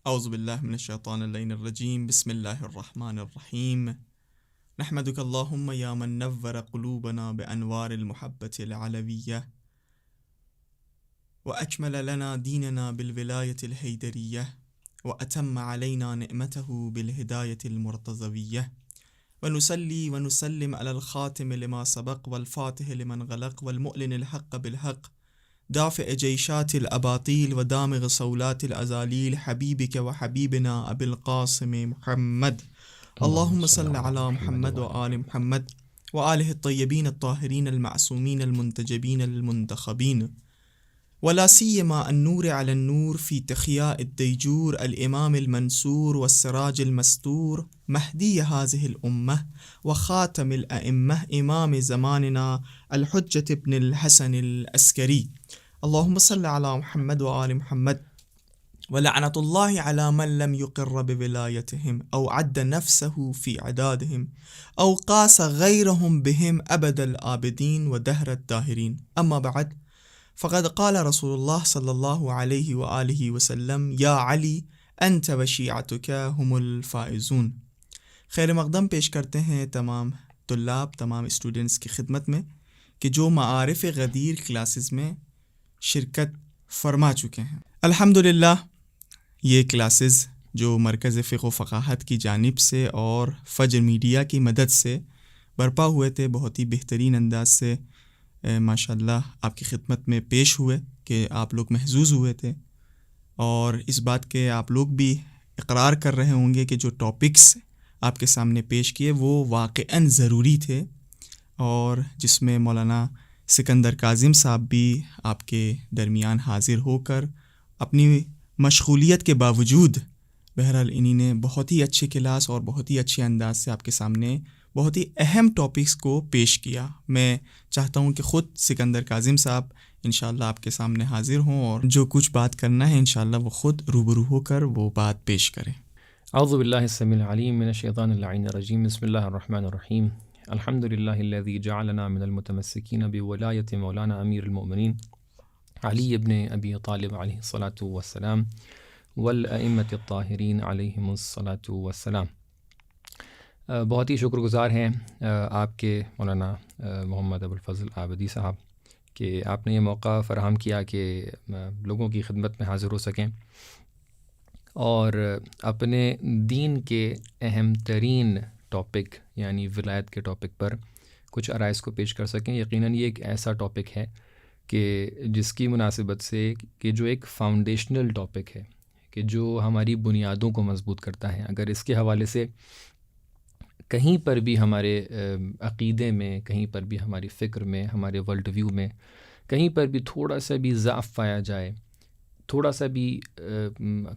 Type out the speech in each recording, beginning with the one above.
اعوذ باللہ من الشیطان اللعین الرجیم بسم اللہ الرحمن الرحیم نحمدک اللہم یا من نور قلوبنا بانوار المحبت العلویہ واکمل لنا دیننا بالولایت الحیدریہ واتم علینا نعمتہ بالہدایت المرتضویہ ونصلی ونسلم علی الخاتم لما سبق والفاتح لمن غلق والمؤلن الحق بالحق دافع جیشات الاباطیل ودامغ صولات الازالیل حبیبک وحبیبنا ابی القاسم محمد اللہم صل علی محمد وآل محمد وآلہ الطیبین الطاہرین المعصومین المنتجبین المنتخبین ولا سیما النور علی النور فی تخیاء الدیجور الامام المنصور والسراج المستور مہدی هذه الامة وخاتم الائمة امام زماننا الحجة ابن الحسن العسکری اللهم صل على محمد وآل محمد ولعنة الله على من لم يقر بولايتهم أو عد نفسه في عدادهم أو قاس غيرهم بهم أبد الآبدين ودهر الداهرين أما بعد فقد قال رسول الله صلى الله عليه وآله وسلم يا علي أنت وشيعتك هم الفائزون. خیر مقدم پیش کرتے ہیں تمام طلاب تمام اسٹوڈنٹس کی خدمت میں کہ جو معارف غدیر کلاسز میں شرکت فرما چکے ہیں. الحمدللہ یہ کلاسز جو مرکز فقہ و فقاہت کی جانب سے اور فجر میڈیا کی مدد سے برپا ہوئے تھے، بہت ہی بہترین انداز سے ماشاءاللہ آپ کی خدمت میں پیش ہوئے کہ آپ لوگ محظوظ ہوئے تھے، اور اس بات کے آپ لوگ بھی اقرار کر رہے ہوں گے کہ جو ٹاپکس آپ کے سامنے پیش کیے وہ واقعاً ضروری تھے، اور جس میں مولانا سکندر کاظم صاحب بھی آپ کے درمیان حاضر ہو کر اپنی مشغولیت کے باوجود بہرحال انہی نے بہت ہی اچھے کلاس اور بہت ہی اچھے انداز سے آپ کے سامنے بہت ہی اہم ٹاپکس کو پیش کیا. میں چاہتا ہوں کہ خود سکندر کاظم صاحب انشاءاللہ آپ کے سامنے حاضر ہوں اور جو کچھ بات کرنا ہے انشاءاللہ وہ خود روبرو ہو کر وہ بات پیش کریں. اعوذ باللہ السمیع العلیم من الشیطان اللعین الرجیم بسم اللہ الرحمن الرحیم الحمد للہ الذی جعلنا من المتمسکین بولایت مولانا امیر المؤمنین علی ابن ابی طالب علیہ الصلاۃ والسلام والائمۃ الطاہرین علیہم الصلاۃ والسلام. بہت ہی شکر گزار ہیں آپ کے مولانا محمد ابوالفضل عابدی صاحب کہ آپ نے یہ موقع فراہم کیا کہ لوگوں کی خدمت میں حاضر ہو سکیں اور اپنے دین کے اہم ترین ٹاپک یعنی ولایت کے ٹاپک پر کچھ عرائض کو پیش کر سکیں. یقیناً یہ ایک ایسا ٹاپک ہے کہ جس کی مناسبت سے کہ جو ایک فاؤنڈیشنل ٹاپک ہے کہ جو ہماری بنیادوں کو مضبوط کرتا ہے. اگر اس کے حوالے سے کہیں پر بھی ہمارے عقیدے میں، کہیں پر بھی ہماری فکر میں، ہمارے ورلڈ ویو میں کہیں پر بھی تھوڑا سا بھی ضعف پایا جائے، تھوڑا سا بھی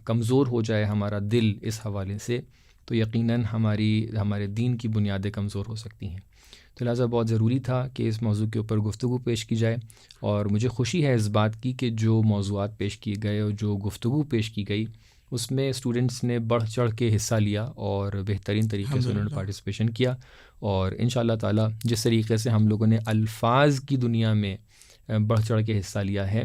کمزور ہو جائے ہمارا دل اس حوالے سے، تو یقیناً ہمارے دین کی بنیادیں کمزور ہو سکتی ہیں. تو لہٰذا بہت ضروری تھا کہ اس موضوع کے اوپر گفتگو پیش کی جائے، اور مجھے خوشی ہے اس بات کی کہ جو موضوعات پیش کیے گئے اور جو گفتگو پیش کی گئی اس میں اسٹوڈنٹس نے بڑھ چڑھ کے حصہ لیا اور بہترین طریقے سے انہوں نے پارٹیسپیشن کیا. اور انشاءاللہ تعالی جس طریقے سے ہم لوگوں نے الفاظ کی دنیا میں بڑھ چڑھ کے حصہ لیا ہے،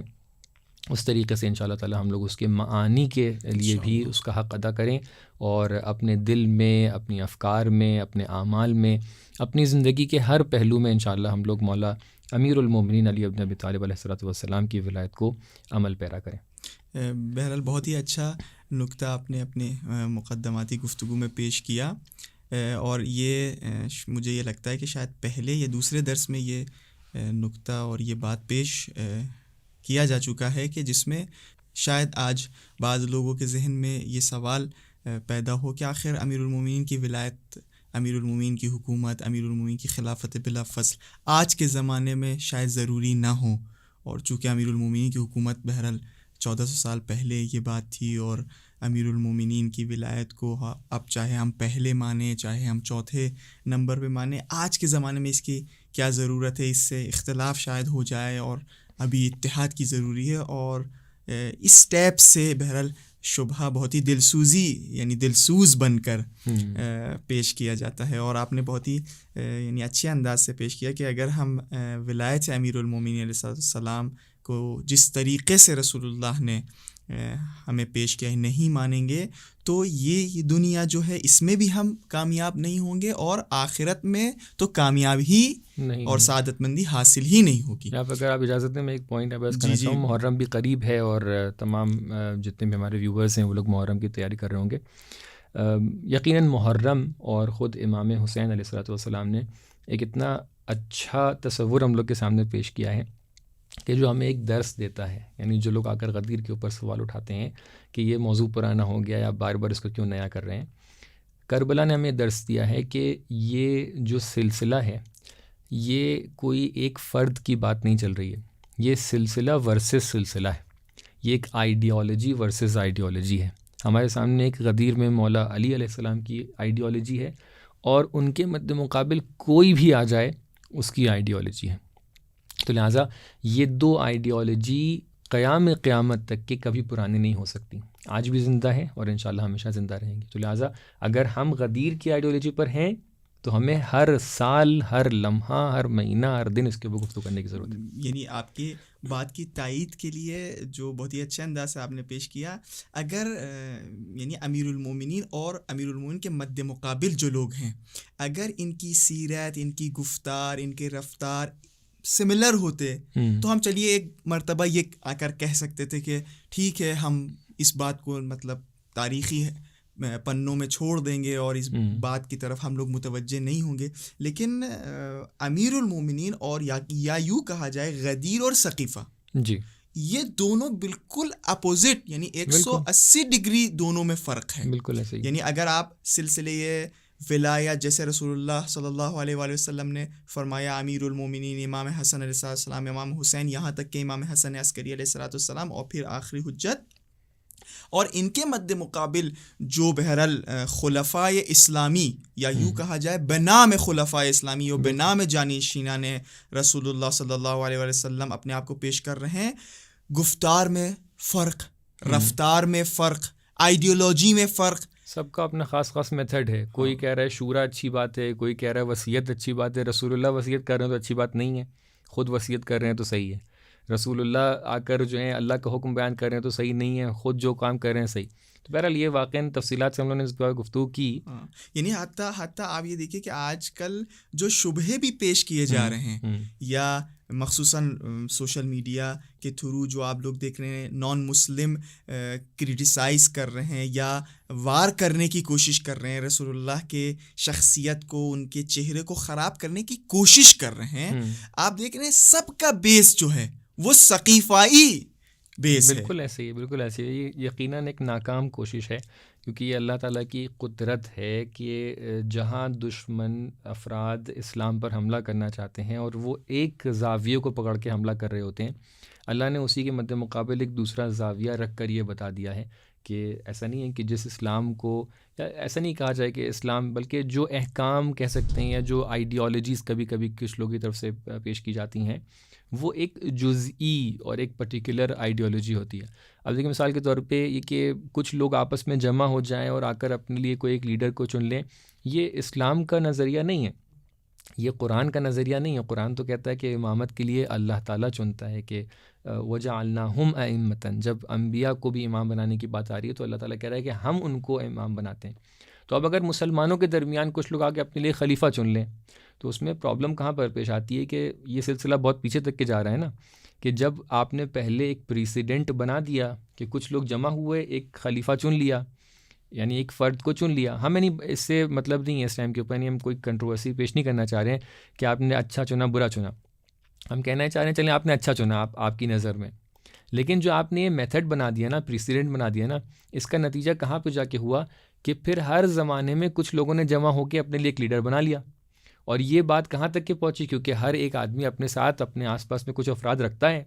اس طریقے سے انشاءاللہ تعالی ہم لوگ اس کے معانی کے لیے بھی اس کا حق ادا کریں، اور اپنے دل میں، اپنی افکار میں، اپنے اعمال میں، اپنی زندگی کے ہر پہلو میں انشاءاللہ ہم لوگ مولا امیر المومنین علی ابن ابی طالب علیہ السلام کی ولایت کو عمل پیرا کریں. بہرحال بہت ہی اچھا نکتہ آپ نے اپنے مقدماتی گفتگو میں پیش کیا، اور یہ مجھے یہ لگتا ہے کہ شاید پہلے یا دوسرے درس میں یہ نکتہ اور یہ بات پیش کیا جا چکا ہے کہ جس میں شاید آج بعض لوگوں کے ذہن میں یہ سوال پیدا ہو کہ آخر امیر المومنین کی ولایت، امیر المومنین کی حکومت، امیر المومنین کی خلافت بلا فصل آج کے زمانے میں شاید ضروری نہ ہو. اور چونکہ امیر المومنین کی حکومت بہرحال 1400 سال پہلے یہ بات تھی، اور امیر المومنین کی ولایت کو اب چاہے ہم پہلے مانیں چاہے ہم چوتھے نمبر پہ مانیں، آج کے زمانے میں اس کی کیا ضرورت ہے، اس سے اختلاف شاید ہو جائے، اور ابھی اتحاد کی ضروری ہے. اور اس ٹیپ سے بہرحال شبہ بہت ہی دلسوزی یعنی دلسوز بن کر پیش کیا جاتا ہے، اور آپ نے بہت ہی یعنی اچھے انداز سے پیش کیا کہ اگر ہم ولایت امیر المومنین علیہ السلام کو جس طریقے سے رسول اللہ نے ہمیں پیش کیا ہے نہیں مانیں گے تو یہ دنیا جو ہے اس میں بھی ہم کامیاب نہیں ہوں گے اور آخرت میں تو کامیاب ہی اور سعادت مندی حاصل ہی نہیں ہوگی. یہاں پہ اگر آپ اجازت دیں میں ایک پوائنٹ عرض کرنا چاہوں. محرم بھی قریب ہے اور تمام جتنے بھی ہمارے ویورز ہیں وہ لوگ محرم کی تیاری کر رہے ہوں گے. یقیناً محرم اور خود امام حسین علیہ السلام نے ایک اتنا اچھا تصور ہم لوگ کے سامنے پیش کیا ہے کہ جو ہمیں ایک درس دیتا ہے. یعنی جو لوگ آ کر غدیر کے اوپر سوال اٹھاتے ہیں کہ یہ موضوع پرانا ہو گیا یا بار بار اس کو کیوں نیا کر رہے ہیں, کربلا نے ہمیں درس دیا ہے کہ یہ جو سلسلہ ہے یہ کوئی ایک فرد کی بات نہیں چل رہی ہے, یہ سلسلہ ورسز سلسلہ ہے, یہ ایک آئیڈیالوجی ورسز آئیڈیالوجی ہے. ہمارے سامنے ایک غدیر میں مولا علی علیہ السلام کی آئیڈیالوجی ہے اور ان کے مد مقابل کوئی بھی آ جائے اس کی آئیڈیالوجی ہے. تو لہٰذا یہ دو آئیڈیالوجی قیامت تک کے کبھی پرانی نہیں ہو سکتی, آج بھی زندہ ہے اور انشاءاللہ ہمیشہ زندہ رہیں گی. تو لہٰذا اگر ہم غدیر کی آئیڈیالوجی پر ہیں تو ہمیں ہر سال, ہر لمحہ, ہر مہینہ, ہر دن اس کے اوپر گفتگو کرنے کی ضرورت ہے. یعنی آپ کی بات کی تائید کے لیے جو بہت ہی اچھے انداز سے آپ نے پیش کیا, اگر یعنی امیر المومنین اور امیر المومنین کے مد مقابل جو لوگ ہیں اگر ان کی سیرت, ان کی گفتار, ان کے رفتار سملر ہوتے تو ہم چلیے ایک مرتبہ یہ آ کر کہہ سکتے تھے کہ ٹھیک ہے ہم اس بات کو مطلب تاریخی پنوں میں چھوڑ دیں گے اور اس بات کی طرف ہم لوگ متوجہ نہیں ہوں گے. لیکن امیر المومنین اور یا یوں کہا جائے غدیر اور ثقیفہ, جی یہ دونوں بالکل اپوزٹ, یعنی 180 ڈگری دونوں میں فرق ہے. بالکل ایسے ہی. یعنی اگر آپ سلسلے ولایت جیسے رسول اللہ صلی اللہ علیہ وآلہ وسلم نے فرمایا امیر المومنین امام حسن علیہ السلام, امام حسین, یہاں تک کہ امام حسن عسکری علیہ السلام اور پھر آخری حجت, اور ان کے مد مقابل جو بہرحال خلفائے اسلامی یا یوں کہا جائے بنام خلفائے اسلامی اور بنام جانشینان رسول اللہ صلی اللہ علیہ وآلہ وسلم اپنے آپ کو پیش کر رہے ہیں, گفتار میں فرق, رفتار میں فرق, آئیڈیالوجی میں فرق, سب کا اپنا خاص میتھڈ ہے. کوئی کہہ رہا ہے شورا اچھی بات ہے, کوئی کہہ رہا ہے وصیت اچھی بات ہے. رسول اللہ وصیت کر رہے ہیں تو اچھی بات نہیں ہے, خود وصیت کر رہے ہیں تو صحیح ہے. رسول اللہ آ کر جو ہیں اللہ کا حکم بیان کر رہے ہیں تو صحیح نہیں ہے, خود جو کام کر رہے ہیں صحیح. تو بہرحال یہ واقعاً تفصیلات سے ہم لوگوں نے اس پر گفتگو کی. یعنی حتیٰ آپ یہ دیکھیے کہ آج کل جو شبہے بھی پیش کیے جا رہے ہیں یا مخصوصاً سوشل میڈیا کے تھرو جو آپ لوگ دیکھ رہے ہیں نان مسلم کرٹیسائز کر رہے ہیں یا وار کرنے کی کوشش کر رہے ہیں, رسول اللہ کے شخصیت کو, ان کے چہرے کو خراب کرنے کی کوشش کر رہے ہیں, آپ دیکھ رہے ہیں سب کا بیس جو ہے وہ ثقیفائی بیس ہے. بالکل ایسے ہی, بالکل ایسے ہی. یہ یقیناً ایک ناکام کوشش ہے کیونکہ یہ اللہ تعالیٰ کی قدرت ہے کہ جہاں دشمن افراد اسلام پر حملہ کرنا چاہتے ہیں اور وہ ایک زاویے کو پکڑ کے حملہ کر رہے ہوتے ہیں, اللہ نے اسی کے مد مقابل ایک دوسرا زاویہ رکھ کر یہ بتا دیا ہے کہ ایسا نہیں ہے کہ جس اسلام کو, یا ایسا نہیں کہا جائے کہ اسلام, بلکہ جو احکام کہہ سکتے ہیں یا جو آئیڈیالوجیز کبھی کبھی کچھ لوگوں کی طرف سے پیش کی جاتی ہیں وہ ایک جزئی اور ایک پرٹیکولر آئیڈیالوجی ہوتی ہے. اب دیکھیں مثال کے طور پہ یہ کہ کچھ لوگ آپس میں جمع ہو جائیں اور آ کر اپنے لیے کوئی ایک لیڈر کو چن لیں, یہ اسلام کا نظریہ نہیں ہے, یہ قرآن کا نظریہ نہیں ہے. قرآن تو کہتا ہے کہ امامت کے لیے اللہ تعالیٰ چنتا ہے کہ وَجَعَلْنَاهُمْ أَئِمَّةً, جب انبیاء کو بھی امام بنانے کی بات آ رہی ہے تو اللہ تعالیٰ کہہ رہا ہے کہ ہم ان کو امام بناتے ہیں. تو اب اگر مسلمانوں کے درمیان کچھ لوگ آگے اپنے لیے خلیفہ چن لیں تو اس میں پرابلم کہاں پر پیش آتی ہے کہ یہ سلسلہ بہت پیچھے تک کے جا رہا ہے نا, کہ جب آپ نے پہلے ایک پریسیڈنٹ بنا دیا کہ کچھ لوگ جمع ہوئے, ایک خلیفہ چن لیا, یعنی ایک فرد کو چن لیا. ہمیں نہیں, اس سے مطلب نہیں ہے اس ٹائم کے اوپر, نہیں ہم کوئی کنٹروورسی پیش نہیں کرنا چاہ رہے ہیں کہ آپ نے اچھا چنا برا چنا, ہم کہنا چاہ رہے ہیں چلیں آپ نے اچھا چنا آپ کی نظر میں, لیکن جو آپ نے یہ میتھڈ بنا دیا نا, پریسیڈنٹ بنا دیا نا, اس کا نتیجہ کہاں پہ جا کے ہوا کہ پھر ہر زمانے میں کچھ لوگوں نے جمع ہو کے اپنے لیے ایک لیڈر بنا لیا. اور یہ بات کہاں تک کہ پہنچی, کیونکہ ہر ایک آدمی اپنے ساتھ اپنے آس پاس میں کچھ افراد رکھتا ہے,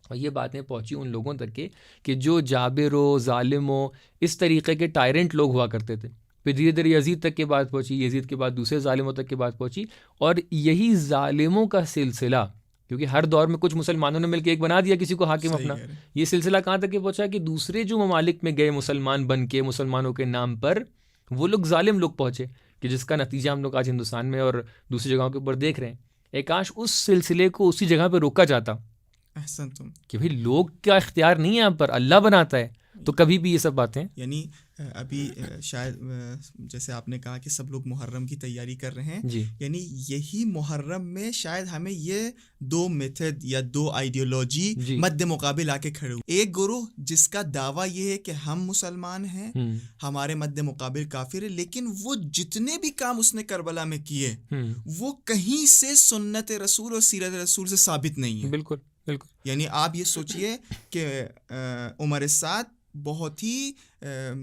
اور یہ باتیں پہنچی ان لوگوں تک کہ جو جابر و ظالم و اس طریقے کے ٹائرنٹ لوگ ہوا کرتے تھے, پھر دھیرے دھیرے یزید تک کی بات پہنچی, یزید کے بعد دوسرے ظالموں تک کی بات پہنچی, اور یہی ظالموں کا سلسلہ, کیونکہ ہر دور میں کچھ مسلمانوں نے مل کے ایک بنا دیا کسی کو حاکم اپنا, یہ سلسلہ کہاں تک کہ پہنچا کہ دوسرے جو ممالک میں گئے مسلمان بن کے مسلمانوں کے نام پر, وہ لوگ ظالم لوگ پہنچے, کہ جس کا نتیجہ ہم لوگ آج ہندوستان میں اور دوسری جگہوں کے اوپر دیکھ رہے ہیں. ایک کاش اس سلسلے کو اسی جگہ پہ روکا جاتا احسنتم. کہ بھئی لوگ کا اختیار نہیں ہے یہاں پر، اللہ بناتا ہے. تو کبھی بھی یہ سب باتیں یعنی ابھی شاید جیسے آپ نے کہا کہ سب لوگ محرم کی تیاری کر رہے ہیں، جی یعنی یہی محرم میں شاید ہمیں یہ دو میتھڈ یا دو آئیڈیالوجی جی مد مقابل آ کے کھڑے ہوئے. ایک گروہ جس کا دعویٰ یہ ہے کہ ہم مسلمان ہیں، ہمارے مد مقابل کافر ہے، لیکن وہ جتنے بھی کام اس نے کربلا میں کیے وہ کہیں سے سنت رسول اور سیرت رسول سے ثابت نہیں ہے. بالکل بالکل. یعنی آپ یہ سوچئے کہ عمر سعد بہت ہی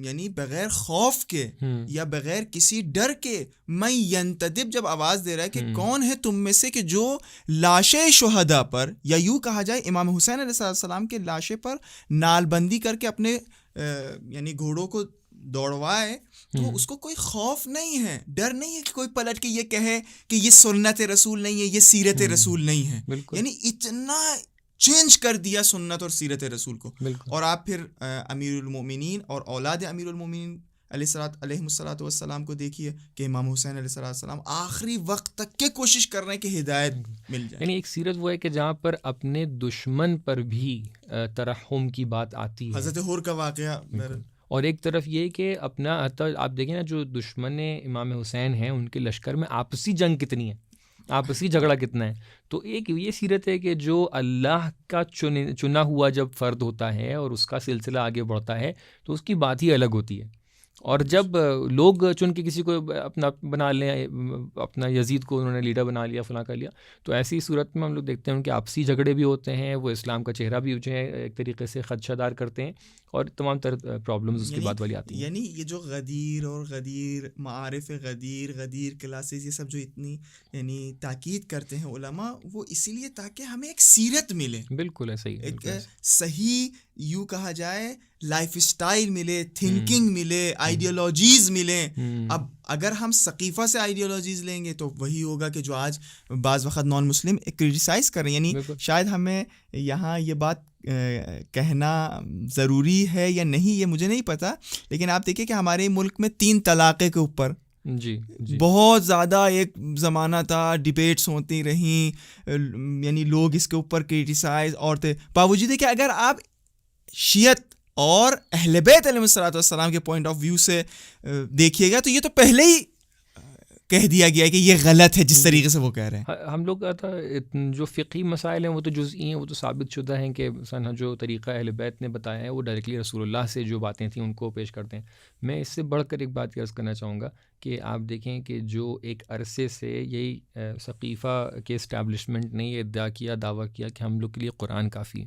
یعنی بغیر خوف کے یا بغیر کسی ڈر کے میں ینتدب جب آواز دے رہا ہے کہ کون ہے تم میں سے کہ جو لاشیں شہداء پر یا یوں کہا جائے امام حسین علیہ السلام کے لاشیں پر نال بندی کر کے اپنے یعنی گھوڑوں کو دوڑوائے، تو اس کو کوئی خوف نہیں ہے، ڈر نہیں ہے کہ کوئی پلٹ کے یہ کہے کہ یہ سنت رسول نہیں ہے، یہ سیرت رسول نہیں ہے. یعنی اتنا چینج کر دیا سنت اور سیرت رسول کو. اور آپ پھر امیر المومنین اور اولاد امیر المومنین علیہ الصلوۃ والسلام کو دیکھیے کہ امام حسین علیہ السلام آخری وقت تک کے کوشش کر رہے ہیں کہ ہدایت مل جائے. یعنی ایک سیرت وہ ہے کہ جہاں پر اپنے دشمن پر بھی ترحم کی بات آتی ہے، حضرت حور کا واقعہ. اور ایک طرف یہ کہ اپنا آپ دیکھیں نا جو دشمن امام حسین ہیں ان کے لشکر میں آپسی جنگ کتنی ہے، آپسی جھگڑا کتنا ہے. تو ایک یہ سیرت ہے کہ جو اللہ کا چنا ہوا جب فرد ہوتا ہے اور اس کا سلسلہ آگے بڑھتا ہے تو اس کی بات ہی الگ ہوتی ہے. اور جب لوگ چن کے کسی کو اپنا بنا لیں، اپنا یزید کو انہوں نے لیڈر بنا لیا، فلاں کر لیا، تو ایسی صورت میں ہم لوگ دیکھتے ہیں ان کے آپسی جھگڑے بھی ہوتے ہیں، وہ اسلام کا چہرہ بھی جو ہے ایک طریقے سے خدشہ دار کرتے ہیں، اور تمام تر پرابلمز اس کی بات والی آتی ہیں. یعنی یہ جو غدیر اور غدیر معارف غدیر کلاسز، یہ سب جو اتنی یعنی تاکید کرتے ہیں علماء، وہ اسی لیے تاکہ ہمیں ایک سیرت ملے. بالکل ایسا ہی، ایک صحیح یوں کہا جائے لائف اسٹائل ملے، تھنکنگ ملے، آئیڈیالوجیز ملیں. اب اگر ہم ثقیفہ سے آئیڈیالوجیز لیں گے تو وہی ہوگا کہ جو آج بعض وقت نان مسلم کرٹیسائز کر رہے ہیں. یعنی شاید ہمیں یہاں یہ بات کہنا ضروری ہے یا نہیں یہ مجھے نہیں پتا، لیکن آپ دیکھیں کہ ہمارے ملک میں 3 طلاق کے اوپر جی بہت زیادہ ایک زمانہ تھا، ڈیبیٹس ہوتی رہیں، یعنی لوگ اس کے اوپر کرٹیسائز، عورتیں باوجود کہ اگر آپ شیعت اور اہل بیت علیہ السلام کے پوائنٹ آف ویو سے دیکھیے گا تو یہ تو پہلے ہی کہہ دیا گیا ہے کہ یہ غلط ہے جس طریقے سے وہ کہہ رہے ہیں. ہم لوگ جو فقہی مسائل ہیں وہ تو جزئی ہیں، وہ تو ثابت شدہ ہیں کہ مثلا جو طریقہ اہل بیت نے بتایا ہے وہ ڈائریکٹلی رسول اللہ سے جو باتیں تھیں ان کو پیش کرتے ہیں. میں اس سے بڑھ کر ایک بات عرض کرنا چاہوں گا کہ آپ دیکھیں کہ جو ایک عرصے سے یہی ثقیفہ کے اسٹیبلشمنٹ نے یہ ادعا کیا، دعویٰ کیا کہ ہم لوگ کے لیے قرآن کافی.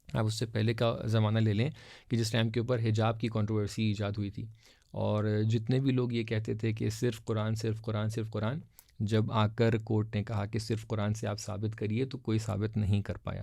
آپ اس سے پہلے کا زمانہ لے لیں کہ جس ٹائم کے اوپر حجاب کی کنٹروورسی ایجاد ہوئی تھی، اور جتنے بھی لوگ یہ کہتے تھے کہ صرف قرآن صرف قرآن صرف قرآن، جب آ کر کورٹ نے کہا کہ صرف قرآن سے آپ ثابت کریے تو کوئی ثابت نہیں کر پایا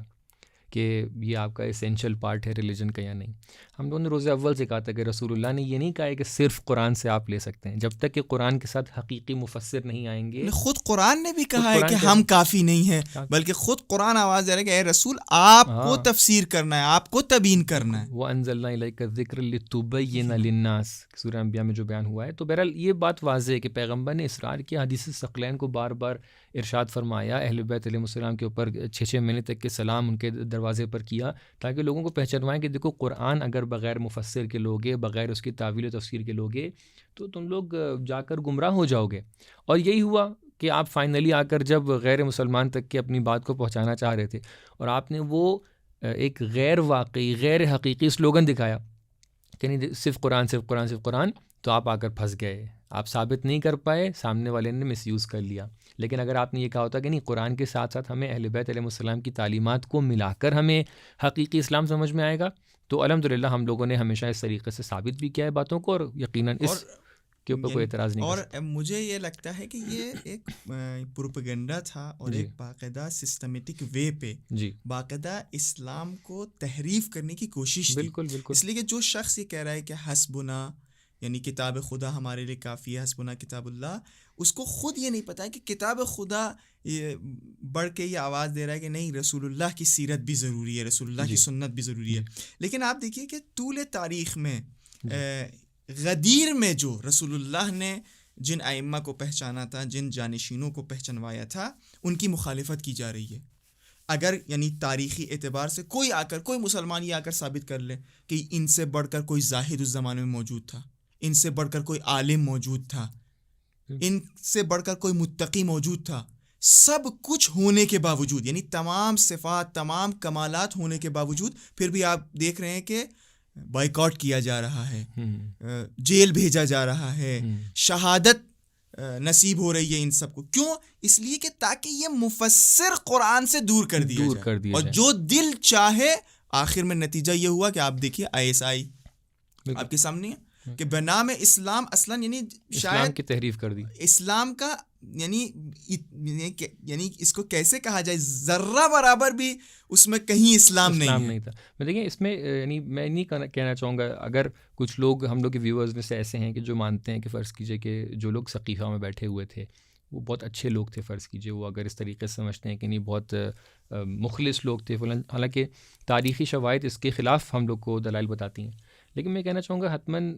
کہ یہ آپ کا اسینشل پارٹ ہے ریلیجن کا یا نہیں. ہم لوگوں نے روز اول سے کہا تھا کہ رسول اللہ نے یہ نہیں کہا ہے کہ صرف قرآن سے آپ لے سکتے ہیں، جب تک کہ قرآن کے ساتھ حقیقی مفسر نہیں آئیں گے. خود قرآن نے بھی کہا ہے کہ ہم کافی نہیں ہیں، بلکہ خود قرآن آواز دے رہا ہے کہ اے رسول آپ کو تفسیر کرنا ہے، آپ کو تبیین کرنا ہے. وَأَنزَلْنَا إِلَيْكَ الذِّكْرَ لِتُبَيِّنَ لِلنَّاسِ سورہ انبیاء میں جو بیان ہوا ہے. تو بہرحال یہ بات واضح ہے کہ پیغمبر نے اصرار کیا، حدیث ثقلین کو بار بار ارشاد فرمایا، اہل بیت علیہ السلام کے اوپر 6 مہینے تک کے سلام ان کے دروازے پر کیا، تاکہ لوگوں کو پہچانوائیں کہ دیکھو قرآن اگر بغیر مفسر کے لوگے، بغیر اس کی تعویل و تفسیر کے لوگے تو تم لوگ جا کر گمراہ ہو جاؤ گے. اور یہی ہوا کہ آپ فائنلی آ کر جب غیر مسلمان تک کے اپنی بات کو پہنچانا چاہ رہے تھے اور آپ نے وہ ایک غیر واقعی غیر حقیقی سلوگن دکھایا کہ نہیں صرف قرآن صرف قرآن صرف قرآن، تو آپ آ کر پھنس گئے. آپ ثابت نہیں کر پائے، سامنے والے نے مس یوز کر لیا. لیکن اگر آپ نے یہ کہا ہوتا کہ نہیں قرآن کے ساتھ ساتھ ہمیں اہل بیت علیہ السلام کی تعلیمات کو ملا کر ہمیں حقیقی اسلام سمجھ میں آئے گا، تو الحمدللہ ہم لوگوں نے ہمیشہ اس طریقے سے ثابت بھی کیا ہے باتوں کو، اور یقیناً اس کے اوپر کوئی اعتراض نہیں. اور مجھے یہ لگتا ہے کہ یہ ایک پروپیگنڈا تھا اور ایک باقاعدہ سسٹمیٹک وے پہ باقاعدہ اسلام کو تحریف کرنے کی کوشش تھی. بالکل بالکل. اس لیے کہ جو شخص یہ کہہ رہا ہے کہ حسبنا یعنی کتاب خدا ہمارے لیے کافی ہے، حسبنا کتاب اللہ، اس کو خود یہ نہیں پتا ہے کہ کتاب خدا بڑھ کے یہ آواز دے رہا ہے کہ نہیں رسول اللہ کی سیرت بھی ضروری ہے، رسول اللہ کی سنت بھی ضروری ہے. لیکن آپ دیکھیے کہ طول تاریخ میں غدیر میں جو رسول اللہ نے جن ائمہ کو پہچانا تھا، جن جانشینوں کو پہچانوایا تھا، ان کی مخالفت کی جا رہی ہے. اگر یعنی تاریخی اعتبار سے کوئی مسلمان یہ آ کر ثابت کر لے کہ ان سے بڑھ کر کوئی زاہد اس زمانے میں موجود تھا، ان سے بڑھ کر کوئی عالم موجود تھا، ان سے بڑھ کر کوئی متقی موجود تھا، سب کچھ ہونے کے باوجود، یعنی تمام صفات، تمام کمالات ہونے کے باوجود، پھر بھی آپ دیکھ رہے ہیں کہ بائیکاٹ کیا جا رہا ہے، جیل بھیجا جا رہا ہے، شہادت نصیب ہو رہی ہے ان سب کو. کیوں؟ اس لیے کہ تاکہ یہ مفسر قرآن سے دور کر دیا جائے، اور جو دل چاہے. آخر میں نتیجہ یہ ہوا کہ آپ دیکھیے ISI آپ کے سامنے ہے کہ بنام اسلام اصلاً یعنی اسلام کی تحریف کر دی. اسلام کا یعنی اس کو کیسے کہا جائے، ذرہ برابر بھی اس میں کہیں اسلام نہیں تھا. میں دیکھیں اس میں یعنی میں نہیں کہنا چاہوں گا، اگر کچھ لوگ ہم لوگ کے ویورز میں سے ایسے ہیں کہ جو مانتے ہیں کہ فرض کیجئے کہ جو لوگ سقیفہ میں بیٹھے ہوئے تھے وہ بہت اچھے لوگ تھے، فرض کیجئے وہ اگر اس طریقے سے سمجھتے ہیں کہ نہیں بہت مخلص لوگ تھے، حالانکہ تاریخی شواہد اس کے خلاف ہم لوگ کو دلائل بتاتی ہیں. لیکن میں کہنا چاہوں گا حتماً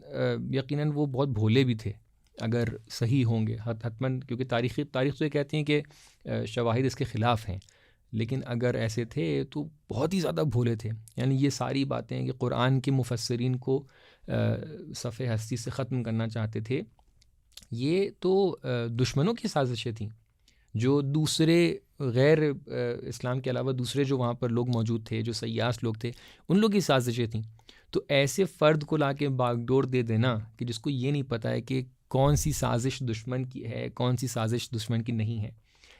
یقیناً وہ بہت بھولے بھی تھے اگر صحیح ہوں گے حتماً، کیونکہ تاریخ تو یہ کہتی ہیں کہ شواہد اس کے خلاف ہیں، لیکن اگر ایسے تھے تو بہت ہی زیادہ بھولے تھے. یعنی یہ ساری باتیں کہ قرآن کے مفسرین کو صفحہ ہستی سے ختم کرنا چاہتے تھے، یہ تو دشمنوں کی سازشیں تھیں، جو دوسرے غیر اسلام کے علاوہ دوسرے جو وہاں پر لوگ موجود تھے، جو سیاس لوگ تھے، ان لوگ کی سازشیں تھیں. تو ایسے فرد کو لا کے باغ ڈور دے دینا کہ جس کو یہ نہیں پتہ ہے کہ کون سی سازش دشمن کی ہے، کون سی سازش دشمن کی نہیں ہے،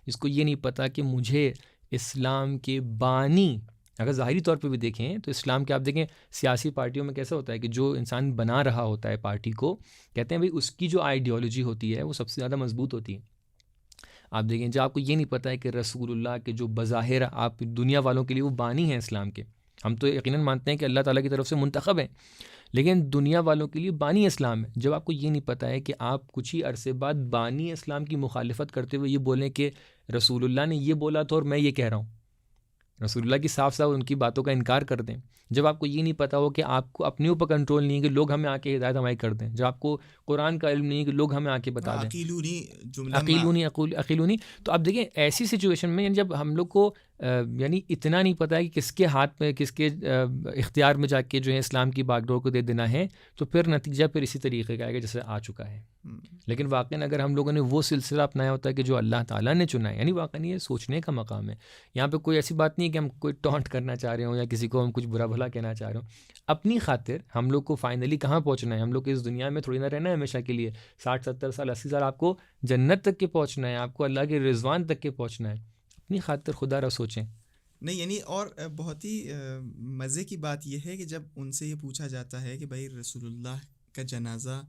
جس کو یہ نہیں پتہ کہ مجھے اسلام کے بانی، اگر ظاہری طور پہ بھی دیکھیں تو اسلام کے آپ دیکھیں سیاسی پارٹیوں میں کیسا ہوتا ہے کہ جو انسان بنا رہا ہوتا ہے پارٹی کو، کہتے ہیں بھائی اس کی جو آئیڈیالوجی ہوتی ہے وہ سب سے زیادہ مضبوط ہوتی ہے. آپ دیکھیں جب آپ کو یہ نہیں پتہ ہے کہ رسول اللہ کے جو بظاہر آپ دنیا والوں کے لیے وہ بانی ہیں اسلام کے، ہم تو یقیناً مانتے ہیں کہ اللہ تعالیٰ کی طرف سے منتخب ہیں، لیکن دنیا والوں کے لیے بانی اسلام ہے. جب آپ کو یہ نہیں پتہ ہے کہ آپ کچھ ہی عرصے بعد بانی اسلام کی مخالفت کرتے ہوئے یہ بولیں کہ رسول اللہ نے یہ بولا تھا اور میں یہ کہہ رہا ہوں، رسول اللہ کی صاف صاف ان کی باتوں کا انکار کر دیں. جب آپ کو یہ نہیں پتہ ہو کہ آپ کو اپنے اوپر کنٹرول نہیں ہے کہ لوگ ہمیں آ کے ہدایت ہماری کر دیں، جب آپ کو قرآن کا علم نہیں ہے کہ لوگ ہمیں آ کے بتا دیں عقیلونی، تو آپ دیکھیں ایسی سچویشن میں جب ہم لوگ کو یعنی اتنا نہیں پتہ ہے کہ کس کے ہاتھ میں، کس کے اختیار میں جا کے جو ہے اسلام کی باغ ڈور کو دے دینا ہے، تو پھر نتیجہ پھر اسی طریقے کا آئے گا جیسے آ چکا ہے. لیکن واقعاً اگر ہم لوگوں نے وہ سلسلہ اپنایا ہوتا ہے کہ جو اللہ تعالیٰ نے چنا ہے، یعنی واقعاً یہ سوچنے کا مقام ہے. یہاں پہ کوئی ایسی بات نہیں ہے کہ ہم کوئی ٹونٹ کرنا چاہ رہے ہوں یا کسی کو ہم کچھ برا بھلا کہنا چاہ رہے ہوں. اپنی خاطر ہم لوگ کو فائنلی کہاں پہنچنا ہے، ہم لوگ کو اس دنیا میں تھوڑی نہ رہنا ہے ہمیشہ کے لیے. 60 70 سال 80 سال آپ کو جنت تک کے پہنچنا ہے، آپ کو اللہ کے رضوان تک کے پہنچنا ہے. اپنی خاطر خدا را سوچیں. نہیں یعنی اور بہت ہی مزے کی بات یہ ہے کہ جب ان سے یہ پوچھا جاتا ہے کہ بھائی رسول اللہ کا جنازہ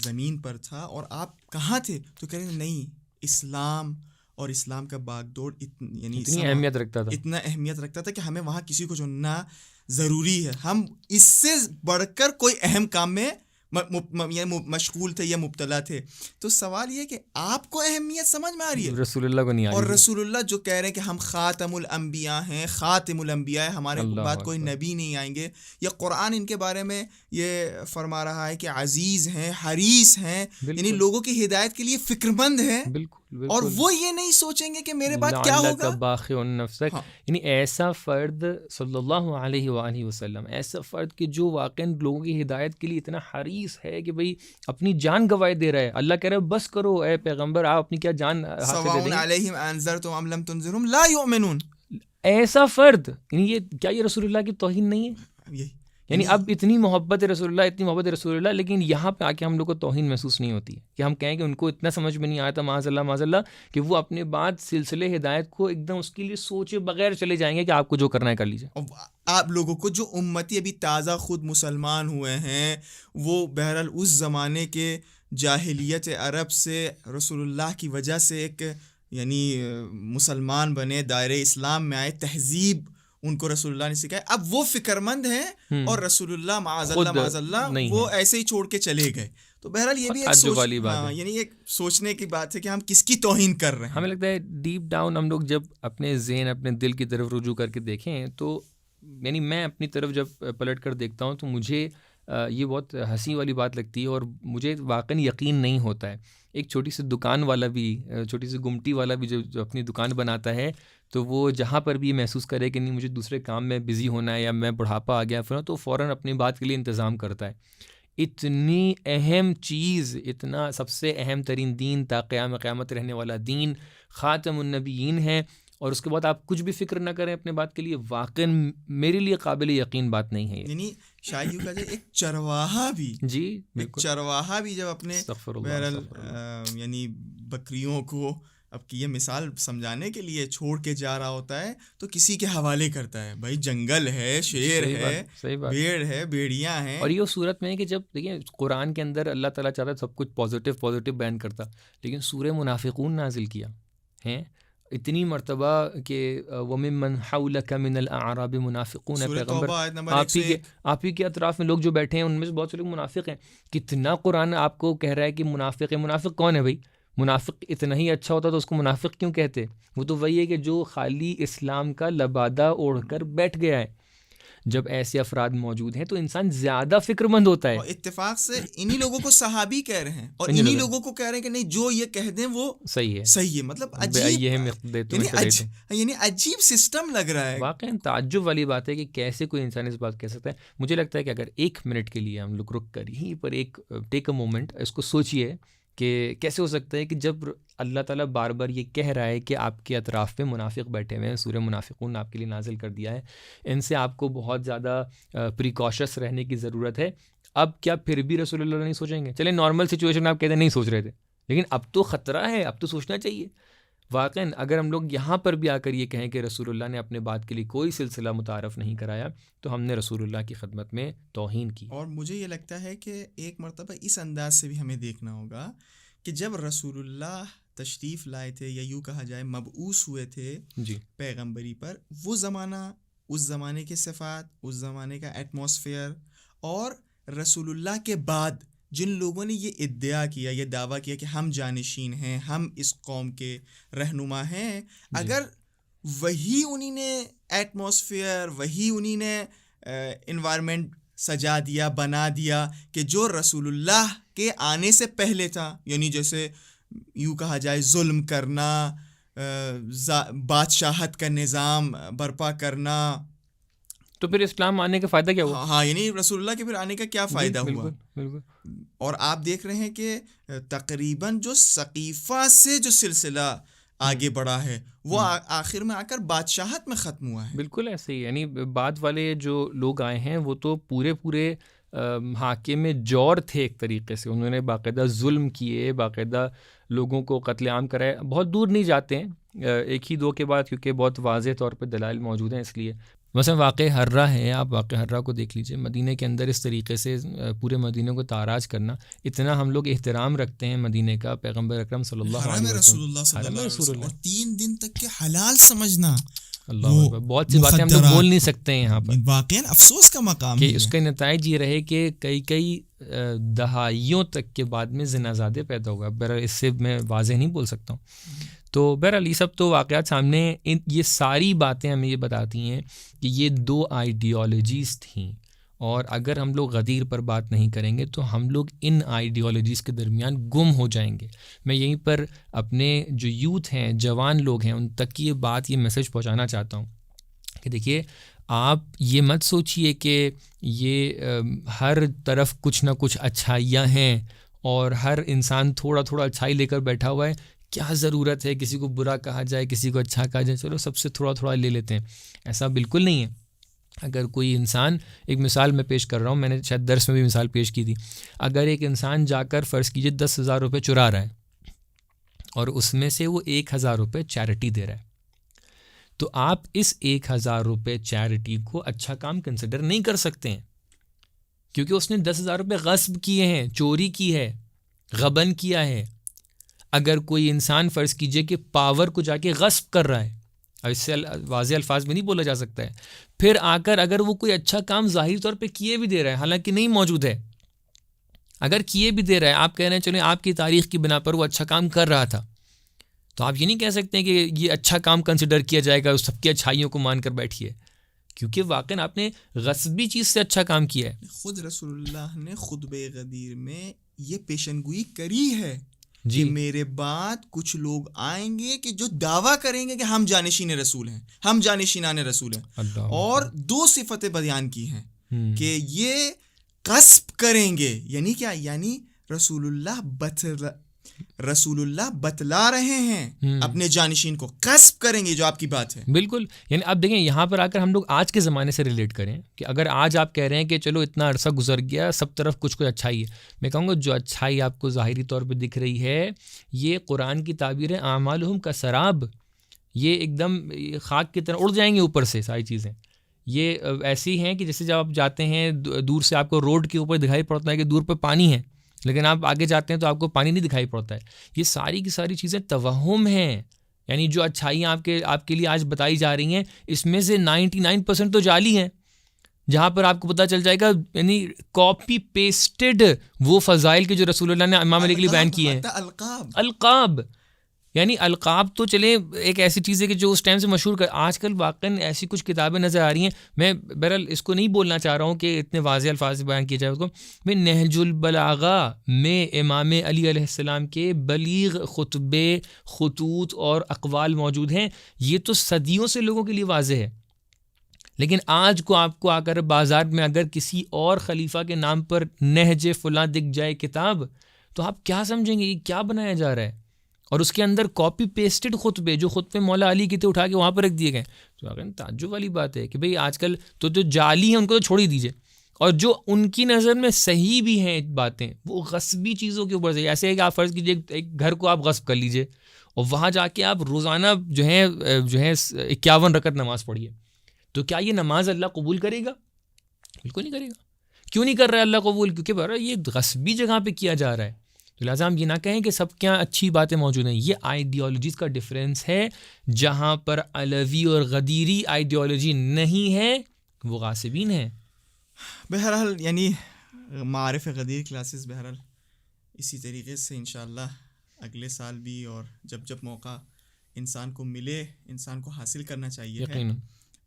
زمین پر تھا اور آپ کہاں تھے، تو کہہ رہے ہیں نہیں، اسلام اور اسلام کا باغ ڈور یعنی اتنی اہمیت رکھتا تھا، اتنا اہمیت رکھتا تھا کہ ہمیں وہاں کسی کو چننا ضروری ہے. ہم اس سے بڑھ کر کوئی اہم کام میں مشغول تھے یا مبتلا تھے. تو سوال یہ کہ آپ کو اہمیت سمجھ میں آ رہی ہے، رسول اللہ کو نہیں آ رہی. اور رسول اللہ جو کہہ رہے ہیں کہ ہم خاتم الانبیاء ہیں، خاتم الانبیاء ہیں، ہمارے بعد کوئی نبی نہیں آئیں گے. یا قرآن ان کے بارے میں یہ فرما رہا ہے کہ عزیز ہیں، حریص ہیں، یعنی لوگوں کی ہدایت کے لیے فکر مند ہیں. اور وہ یہ نہیں سوچیں گے کہ میرے بعد کیا ہوگا. باخع نفسک، یعنی ایسا فرد صلی اللہ علیہ وآلہ وسلم، ایسا فرد کہ جو واقعا لوگوں کی ہدایت کے لیے اتنا حریص ہے کہ بھئی اپنی جان گوائے دے رہا ہے. اللہ کہہ رہا ہے بس کرو اے پیغمبر، آپ اپنی کیا جان ہاتھ سے دے دیں. سواء علیہم انذرتم ام لم تنذرہم لا یؤمنون. ایسا فرد، یعنی یہ کیا یہ رسول اللہ کی توہین نہیں ہے؟ یعنی اب اتنی محبت رسول اللہ، اتنی محبت رسول اللہ، لیکن یہاں پہ آ کے ہم لوگ کو توہین محسوس نہیں ہوتی ہے کہ ہم کہیں کہ ان کو اتنا سمجھ میں نہیں آیا تھا معاذ اللہ کہ وہ اپنے بعد سلسلے ہدایت کو ایک دم اس کے لیے سوچے بغیر چلے جائیں گے کہ آپ کو جو کرنا ہے کر لیجیے. آپ لوگوں کو جو امتی ابھی تازہ خود مسلمان ہوئے ہیں، وہ بہرحال اس زمانے کے جاہلیت عرب سے رسول اللہ کی وجہ سے ایک یعنی مسلمان بنے، دائرہ اسلام میں آئے، تہذیب ان کو رسول اللہ نے سکھایا. اب وہ فکر مند ہیں اور رسول اللہ معاذ اللہ وہ ایسے ہی چھوڑ کے چلے گئے. تو بہرحال یہ بھی یعنی ایک سوچنے کی بات ہے کہ ہم کس کی توہین کر رہے ہیں. ہمیں لگتا ہے ڈیپ ڈاؤن ہم لوگ جب اپنے ذہن، اپنے دل کی طرف رجوع کر کے دیکھیں تو یعنی میں اپنی طرف جب پلٹ کر دیکھتا ہوں تو مجھے یہ بہت ہنسی والی بات لگتی ہے اور مجھے واقعی یقین نہیں ہوتا ہے. ایک چھوٹی سی دکان والا بھی، چھوٹی سی گمٹی والا بھی جو اپنی دکان بناتا ہے، تو وہ جہاں پر بھی یہ محسوس کرے کہ نہیں مجھے دوسرے کام میں بزی ہونا ہے یا میں بڑھاپا آ گیا پھر، تو فوراً اپنی بات کے لیے انتظام کرتا ہے. اتنی اہم چیز، اتنا سب سے اہم ترین دین، تا قیامت رہنے والا دین، خاتم النبیین ہے، اور اس کے بعد آپ کچھ بھی فکر نہ کریں اپنے بات کے لیے، واقعی میرے لیے قابل یقین بات نہیں ہے یہ. یعنی شاید یوں کہا جائے ایک چرواہا بھی، جی ایک چرواہا بھی جب اپنے یعنی بکریوں کو اب کی یہ مثال سمجھانے کے لیے چھوڑ کے جا رہا ہوتا ہے تو کسی کے حوالے کرتا ہے، بھائی جنگل ہے، شیر ہے، بھیڑ ہے، بھیڑیاں ہیں. اور یہ صورت میں ہے کہ جب دیکھیں قرآن کے اندر اللہ تعالیٰ چاہتا ہے سب کچھ پازیٹیو بیان کرتا، لیکن سورہ منافقون نازل کیا ہیں اتنی مرتبہ کہ وَمِمَّنْ حَوْلَكَ مِنَ الْأَعْرَابِ مُنَافِقُونَ، پیغمبر آپ ہی کے اطراف میں لوگ جو بیٹھے ہیں ان میں سے بہت سے لوگ منافق ہیں. کتنا قرآن آپ کو کہہ رہا ہے کہ منافق ہے. منافق کون ہے بھائی؟ منافق اتنا ہی اچھا ہوتا تو اس کو منافق کیوں کہتے؟ وہ تو وہی ہے کہ جو خالی اسلام کا لبادہ اوڑھ کر بیٹھ گیا ہے. جب ایسے افراد موجود ہیں تو انسان زیادہ فکر مند ہوتا ہے. اور اتفاق سے انہی لوگوں کو صحابی کہہ رہے ہیں اور انہی لوگوں کو کہہ رہے ہیں کہ نہیں جو یہ کہہ دیں وہ صحیح ہے. مطلب عجیب، یعنی عجیب سسٹم لگ رہا ہے. واقعی تعجب والی بات ہے کہ کیسے کوئی انسان اس بات کہہ سکتا ہے. مجھے لگتا ہے کہ اگر 1 منٹ کے لیے ہم لوگ رک کر یہیں پر ایک ٹیک اے مومنٹ اس کو سوچئے کہ کیسے ہو سکتا ہے کہ جب اللہ تعالیٰ بار بار یہ کہہ رہا ہے کہ آپ کے اطراف میں منافق بیٹھے ہوئے ہیں، سورہ منافقون آپ کے لیے نازل کر دیا ہے، ان سے آپ کو بہت زیادہ پریکاشس رہنے کی ضرورت ہے. اب کیا پھر بھی رسول اللہ نہیں سوچیں گے؟ چلیں نارمل سچویشن میں آپ کہتے ہیں نہیں سوچ رہے تھے، لیکن اب تو خطرہ ہے، اب تو سوچنا چاہیے. واقعاً اگر ہم لوگ یہاں پر بھی آ کر یہ کہیں کہ رسول اللہ نے اپنے بات کے لیے کوئی سلسلہ متعارف نہیں کرایا تو ہم نے رسول اللہ کی خدمت میں توہین کی. اور مجھے یہ لگتا ہے کہ ایک مرتبہ اس انداز سے بھی ہمیں دیکھنا ہوگا کہ جب رسول اللہ تشریف لائے تھے یا یوں کہا جائے مبعوث ہوئے تھے جی پیغمبری پر، وہ زمانہ، اس زمانے کے صفات، اس زمانے کا ایٹماسفیئر، اور رسول اللہ کے بعد جن لوگوں نے یہ ادعا کیا، یہ دعویٰ کیا کہ ہم جانشین ہیں، ہم اس قوم کے رہنما ہیں، اگر وہی انہی نے ایٹماسفیئر، وہی انہی نے انوائرمنٹ سجا دیا، بنا دیا کہ جو رسول اللہ کے آنے سے پہلے تھا، یعنی جیسے یوں کہا جائے ظلم کرنا، بادشاہت کا نظام برپا کرنا، تو پھر اسلام آنے کا فائدہ کیا ہوا؟ ہاں، یعنی رسول اللہ کے پھر آنے کا کیا فائدہ ہوا؟ بالکل. اور آپ دیکھ رہے ہیں کہ تقریباً جو ثقیفہ سے جو سلسلہ آگے بڑھا ہے وہ آخر میں آ کر بادشاہت میں ختم ہوا ہے. بالکل ایسے ہی، یعنی بعد والے جو لوگ آئے ہیں وہ تو پورے حاکم جور تھے ایک طریقے سے. انہوں نے باقاعدہ ظلم کیے، باقاعدہ لوگوں کو قتل عام کرائے. بہت دور نہیں جاتے ہیں، ایک ہی دو کے بعد، کیونکہ بہت واضح طور پہ دلائل موجود ہیں. اس لیے مثلا واقع حرہ ہے، آپ واقع حرہ کو دیکھ لیجئے. مدینہ کے اندر اس طریقے سے پورے مدینہ کو تاراج کرنا، اتنا ہم لوگ احترام رکھتے ہیں مدینہ کا، پیغمبر اکرم صلی اللہ علیہ وسلم، اور 3 دن تک کے حلال سمجھنا، اللہ اکبر، بہت سی باتیں ہم لوگ بول نہیں سکتے ہیں یہاں پر. واقعاً افسوس کا مقام کہ اس کے نتائج یہ رہے کہ کئی دہائیوں تک کے بعد میں زنازادے پیدا ہوا. بہرحال اس سے میں واضح نہیں بول سکتا ہوں. تو بہرحال یہ سب تو واقعات سامنے، یہ ساری باتیں ہمیں یہ بتاتی ہیں کہ یہ 2 آئیڈیالوجیز تھیں، اور اگر ہم لوگ غدیر پر بات نہیں کریں گے تو ہم لوگ ان آئیڈیالوجیز کے درمیان گم ہو جائیں گے. میں یہیں پر اپنے جو یوتھ ہیں، جوان لوگ ہیں، ان تک یہ بات، یہ میسج پہنچانا چاہتا ہوں کہ دیکھیے، آپ یہ مت سوچئے کہ یہ ہر طرف کچھ نہ کچھ اچھائیاں ہیں اور ہر انسان تھوڑا تھوڑا اچھائی لے کر بیٹھا ہوا ہے. کیا ضرورت ہے کسی کو برا کہا جائے، کسی کو اچھا کہا جائے، چلو سب سے تھوڑا تھوڑا لے لیتے ہیں. ایسا بالکل نہیں ہے. اگر کوئی انسان، ایک مثال میں پیش کر رہا ہوں، میں نے شاید درس میں بھی مثال پیش کی تھی. اگر ایک انسان جا کر فرض کیجئے 10,000 روپے چرا رہا ہے اور اس میں سے وہ 1,000 روپے چیریٹی دے رہا ہے، تو آپ اس 1,000 روپے چیریٹی کو اچھا کام کنسیڈر نہیں کر سکتے ہیں، کیونکہ اس نے 10,000 روپے غصب کیے ہیں، چوری کی ہے، غبن کیا ہے. اگر کوئی انسان فرض کیجئے کہ پاور کو جا کے غصب کر رہا ہے، اب اس سے واضح الفاظ میں نہیں بولا جا سکتا ہے، پھر آ کر اگر وہ کوئی اچھا کام ظاہری طور پہ کیے بھی دے رہا ہے، حالانکہ نہیں موجود ہے، اگر کیے بھی دے رہا ہے، آپ کہہ رہے ہیں چلیں آپ کی تاریخ کی بنا پر وہ اچھا کام کر رہا تھا، تو آپ یہ نہیں کہہ سکتے ہیں کہ یہ اچھا کام کنسیڈر کیا جائے گا، اس سب کی اچھائیوں کو مان کر بیٹھیے، کیونکہ واقعاً آپ نے غصبی چیز سے اچھا کام کیا ہے. خود رسول اللہ نے خطبہ غدیر میں یہ پیشن گوئی کری ہے جی کہ میرے بعد کچھ لوگ آئیں گے کہ جو دعویٰ کریں گے کہ ہم جانشین رسول ہیں، ہم جانشینان رسول ہیں، اللہ اور 2 صفتیں بیان کی ہیں کہ یہ قصب کریں گے. یعنی کیا؟ یعنی رسول اللہ بتلا رہے ہیں اپنے جانشین کو، قصب کریں گے جو آپ کی بات ہے. بالکل. یعنی اب دیکھیں یہاں پر آ کر ہم لوگ آج کے زمانے سے ریلیٹ کریں کہ اگر آج آپ کہہ رہے ہیں کہ چلو اتنا عرصہ گزر گیا، سب طرف کچھ اچھائی ہے، میں کہوں گا جو اچھائی آپ کو ظاہری طور پہ دکھ رہی ہے یہ قرآن کی تعبیر ہے اعمالہم کسراب، یہ ایک دم خاک کی طرح اڑ جائیں گے اوپر سے ساری چیزیں. یہ ایسی ہیں کہ جیسے جب آپ جاتے ہیں دور سے آپ کو روڈ کے اوپر دکھائی پڑتا ہے کہ دور پہ پانی ہے، لیکن آپ آگے جاتے ہیں تو آپ کو پانی نہیں دکھائی پڑتا ہے. یہ ساری کی ساری چیزیں توہم ہیں. یعنی جو اچھائیاں آپ کے لیے آج بتائی جا رہی ہیں اس میں سے 99% تو جعلی ہیں، جہاں پر آپ کو پتہ چل جائے گا یعنی کاپی پیسٹڈ وہ فضائل کے جو رسول اللہ نے امام علیہ کے لیے بیان کیے ہیں. القاب یعنی القاب تو چلیں ایک ایسی چیز ہے کہ جو اس ٹائم سے مشہور کر، آج کل واقعاً ایسی کچھ کتابیں نظر آ رہی ہیں. میں بہرحال اس کو نہیں بولنا چاہ رہا ہوں کہ اتنے واضح الفاظ سے بیان کیا جائے اس کو. میں نہج البلاغہ میں امام علی علیہ السلام کے بلیغ خطبے، خطوط اور اقوال موجود ہیں. یہ تو صدیوں سے لوگوں کے لیے واضح ہے، لیکن آج کو آپ کو آ کر بازار میں اگر کسی اور خلیفہ کے نام پر نہج فلاں دکھ جائے کتاب تو آپ کیا سمجھیں گے یہ کیا بنایا جا رہا ہے؟ اور اس کے اندر کاپی پیسٹڈ خطبے، جو خطبے مولا علی کے تھے اٹھا کے وہاں پر رکھ دیے گئے. تو اگر تعجب والی بات ہے کہ بھئی آج کل تو جو جعلی ہیں ان کو تو چھوڑ ہی دیجیے، اور جو ان کی نظر میں صحیح بھی ہیں باتیں وہ غصبی چیزوں کے اوپر سے. ایسے ہے کہ آپ فرض کیجیے ایک گھر کو آپ غصب کر لیجیے اور وہاں جا کے آپ روزانہ جو ہے 51 رکعت نماز پڑھیے، تو کیا یہ نماز اللہ قبول کرے گا؟ بالکل نہیں کرے گا. کیوں نہیں کر رہا ہے اللہ قبول؟ کیونکہ بھائی یہ غصبی جگہ پہ کیا جا رہا ہے. تو لہٰذا ہم یہ نہ کہیں کہ سب کیا اچھی باتیں موجود ہیں. یہ آئیڈیالوجیز کا ڈفرینس ہے. جہاں پر علوی اور غدیری آئیڈیالوجی نہیں ہے وہ غاصبین ہیں. بہرحال یعنی معارف غدیر کلاسز بہرحال اسی طریقے سے انشاءاللہ اگلے سال بھی اور جب جب موقع انسان کو ملے انسان کو حاصل کرنا چاہیے ہے.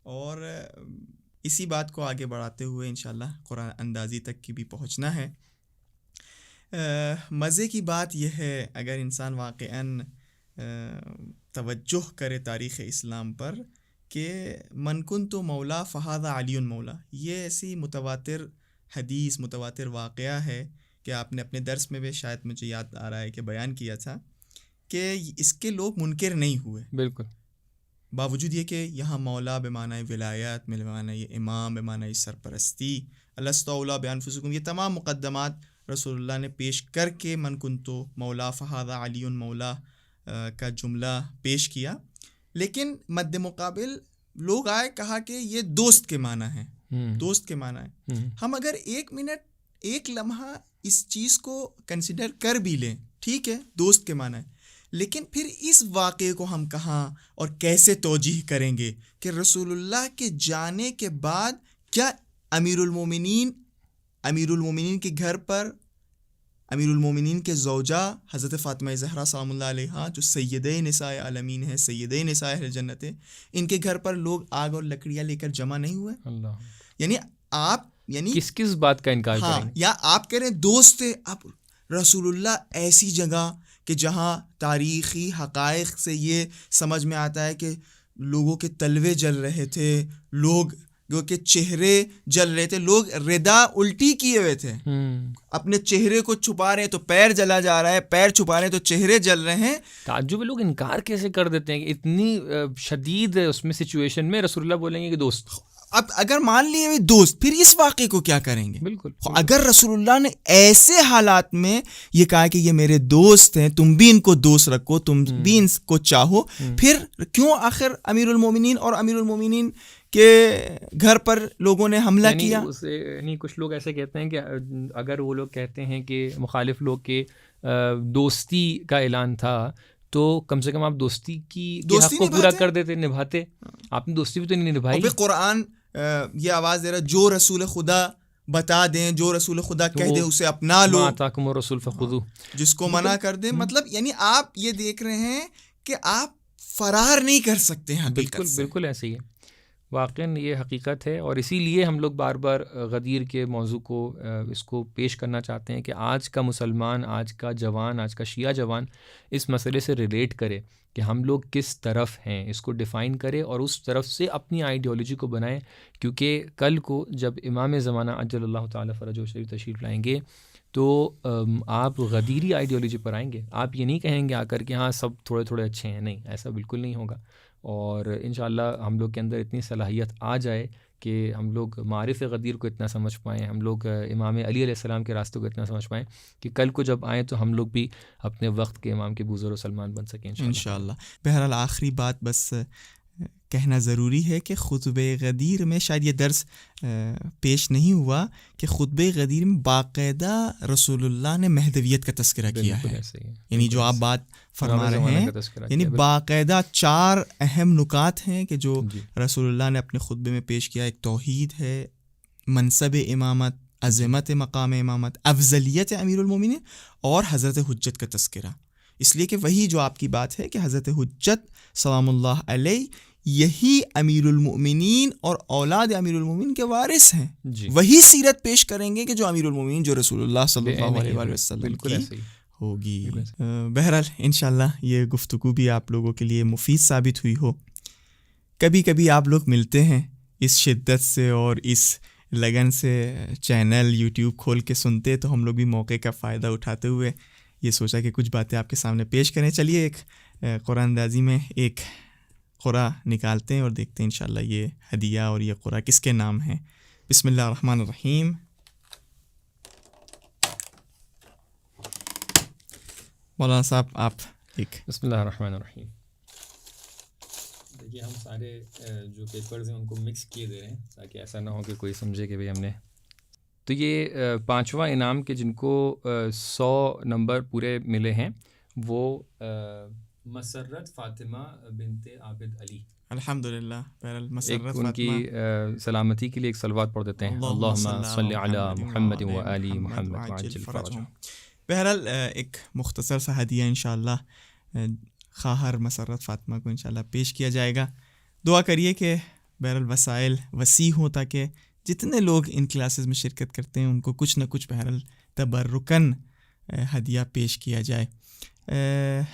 اور اسی بات کو آگے بڑھاتے ہوئے انشاءاللہ قرآن اندازی تک کی بھی پہنچنا ہے. مزے کی بات یہ ہے اگر انسان واقعاً توجہ کرے تاریخ اسلام پر کہ من کنت مولا فہذا علی مولا، یہ ایسی متواتر حدیث متواتر واقعہ ہے کہ آپ نے اپنے درس میں بھی شاید مجھے یاد آ رہا ہے کہ بیان کیا تھا کہ اس کے لوگ منکر نہیں ہوئے. بالکل باوجود یہ کہ یہاں مولا بمعنی ولایت، بمعنی امام، بمعنی سرپرستی، الست اولیٰ بانفسکم، یہ تمام مقدمات رسول اللہ نے پیش کر کے من کنتو مولا فہذا علی مولا کا جملہ پیش کیا. لیکن مد مقابل لوگ آئے کہا کہ یہ دوست کے معنی ہے، دوست کے معنی ہے. ہم اگر 1 منٹ 1 لمحہ اس چیز کو کنسیڈر کر بھی لیں، ٹھیک ہے دوست کے معنی ہے، لیکن پھر اس واقعے کو ہم کہاں اور کیسے توجیہ کریں گے کہ رسول اللہ کے جانے کے بعد کیا امیر المومنین کے گھر پر امیر المومنین کے زوجہ حضرت فاطمہ زہرا سلام اللہ علیہا جو سیدہ نساء عالمین ہیں، سیدہ نساء اہل جنت ہیں، ان کے گھر پر لوگ آگ اور لکڑیاں لے کر جمع نہیں ہوئے؟ اللہ. یعنی آپ کس بات کا انکار کریں؟ یا آپ کہہ رہے ہیں دوست تھے. اب رسول اللہ ایسی جگہ کہ جہاں تاریخی حقائق سے یہ سمجھ میں آتا ہے کہ لوگوں کے تلوے جل رہے تھے، لوگوں کے چہرے جل رہے تھے، لوگ ردا الٹی کیے ہوئے تھے، اپنے چہرے کو چھپا رہے ہیں تو پیر جلا جا رہا ہے، پیر چھپا رہے ہیں تو چہرے جل رہے ہیں. تعجب لوگ انکار کیسے کر دیتے ہیں کہ اتنی شدید اس میں سچویشن میں رسول اللہ بولیں گے کہ دوست. اب اگر مان لیے دوست، پھر اس واقعے کو کیا کریں گے؟ بالکل. اگر رسول اللہ نے ایسے حالات میں یہ کہا کہ یہ میرے دوست ہیں، تم بھی ان کو دوست رکھو، تم بھی ان کو چاہو، پھر کیوں آخر امیر المومنین اور امیر المومنین کے گھر پر لوگوں نے حملہ کیا؟ یعنی کچھ لوگ ایسے کہتے ہیں کہ اگر وہ لوگ کہتے ہیں کہ مخالف لوگ کے دوستی کا اعلان تھا تو کم سے کم آپ دوستی حق کو پورا کر دیتے، نبھاتے. آپ نے دوستی بھی تو نہیں نبھائی. قرآن یہ آواز دے رہا جو رسول خدا بتا دیں، جو رسول خدا کہہ دیں اسے اپنا لو، آتاکم الرسول فخذوہ، جس کو منع کر دیں. مطلب یعنی آپ یہ دیکھ رہے ہیں کہ آپ فرار نہیں کر سکتے ہیں حقیقت سے. بالکل ایسے ہی ہے. واقعاً یہ حقیقت ہے، اور اسی لیے ہم لوگ بار بار غدیر کے موضوع کو اس کو پیش کرنا چاہتے ہیں کہ آج کا مسلمان، آج کا جوان، آج کا شیعہ جوان اس مسئلے سے ریلیٹ کرے کہ ہم لوگ کس طرف ہیں، اس کو ڈیفائن کرے اور اس طرف سے اپنی آئیڈیالوجی کو بنائیں، کیونکہ کل کو جب امام زمانہ عجل اللہ تعالیٰ فرجہ شریف تشریف لائیں گے تو آپ غدیری آئیڈیالوجی پر آئیں گے. آپ یہ نہیں کہیں گے آ کر کہ ہاں سب تھوڑے تھوڑے اچھے ہیں، نہیں، ایسا بالکل نہیں ہوگا. اور انشاءاللہ ہم لوگ کے اندر اتنی صلاحیت آ جائے کہ ہم لوگ معارف غدیر کو اتنا سمجھ پائیں، ہم لوگ امام علی علیہ السلام کے راستے کو اتنا سمجھ پائیں کہ کل کو جب آئیں تو ہم لوگ بھی اپنے وقت کے امام کے بزرگ و سلمان بن سکیں انشاءاللہ. بہرحال آخری بات بس کہنا ضروری ہے کہ خطبہ غدیر میں شاید یہ درس پیش نہیں ہوا کہ خطبہ غدیر میں باقاعدہ رسول اللہ نے مہدویت کا تذکرہ کیا ہے. یعنی جو آپ بات فرما رہے ہیں، یعنی باقاعدہ 4 اہم نکات ہیں کہ جو رسول اللہ نے اپنے خطبے میں پیش کیا. ایک توحید ہے، منصب امامت، عظمت مقام امامت، افضلیت امیر المومنین اور حضرت حجت کا تذکرہ. اس لیے کہ وہی جو آپ کی بات ہے کہ حضرت حجت سلام اللہ علیہ یہی امیر المؤمنین اور اولاد امیر المؤمنین کے وارث ہیں. وہی سیرت پیش کریں گے کہ جو امیر المؤمنین جو رسول اللہ صلی اللہ علیہ وآلہ وسلم کی ہوگی. بہرحال انشاءاللہ یہ گفتگو بھی آپ لوگوں کے لیے مفید ثابت ہوئی ہو. کبھی کبھی آپ لوگ ملتے ہیں اس شدت سے اور اس لگن سے، چینل یوٹیوب کھول کے سنتے، تو ہم لوگ بھی موقع کا فائدہ اٹھاتے ہوئے یہ سوچا کہ کچھ باتیں آپ کے سامنے پیش کریں. چلیے ایک قرآن اندازی میں ایک قرآن نکالتے ہیں اور دیکھتے ہیں انشاءاللہ یہ ہدیہ اور یہ قرآن کس کے نام ہیں. بسم اللہ الرحمن الرحیم. مولانا صاحب آپ ایک. بسم اللہ الرحمن الرحیم. دیکھیے ہم سارے جو پیپرز ہیں ان کو مکس کیے دے رہے ہیں تاکہ ایسا نہ ہو کہ کوئی سمجھے کہ بھئی ہم نے. تو یہ 5واں انعام کے جن کو 100 نمبر پورے ملے ہیں وہ مسرت فاطمہ بنت عابد علی. الحمدللہ. ایک ان کی سلامتی کے لیے ایک صلوات پڑھ دیتے ہیں. اللہم صلی علی محمد و آل محمد وعجل فرجہم. بہرحال ایک مختصر سا ہدیہ انشاءاللہ خواہر مسرت فاطمہ کو انشاءاللہ پیش کیا جائے گا. دعا کریے کہ بہرحال وسائل وسیع ہوں تاکہ جتنے لوگ ان کلاسز میں شرکت کرتے ہیں ان کو کچھ نہ کچھ بہرحال تبرکاً ہدیہ پیش کیا جائے.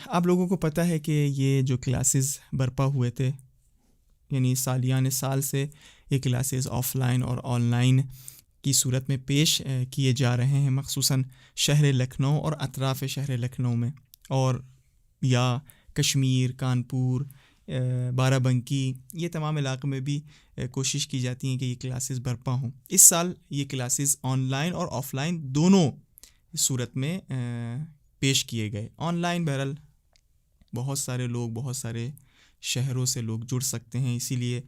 آپ لوگوں کو پتہ ہے کہ یہ جو کلاسز برپا ہوئے تھے، یعنی سالیان سال سے یہ کلاسز آف لائن اور آن لائن کی صورت میں پیش کیے جا رہے ہیں، مخصوصاً شہر لکھنؤ اور اطراف شہر لکھنؤ میں، اور یا کشمیر، کانپور، بارہ بنکی، یہ تمام علاقے میں بھی کوشش کی جاتی ہیں کہ یہ کلاسز برپا ہوں. اس سال یہ کلاسز آن لائن اور آف لائن دونوں صورت میں پیش کیے گئے. آن لائن بہرحال بہت سارے لوگ بہت سارے شہروں سے لوگ جڑ سکتے ہیں، اسی لیے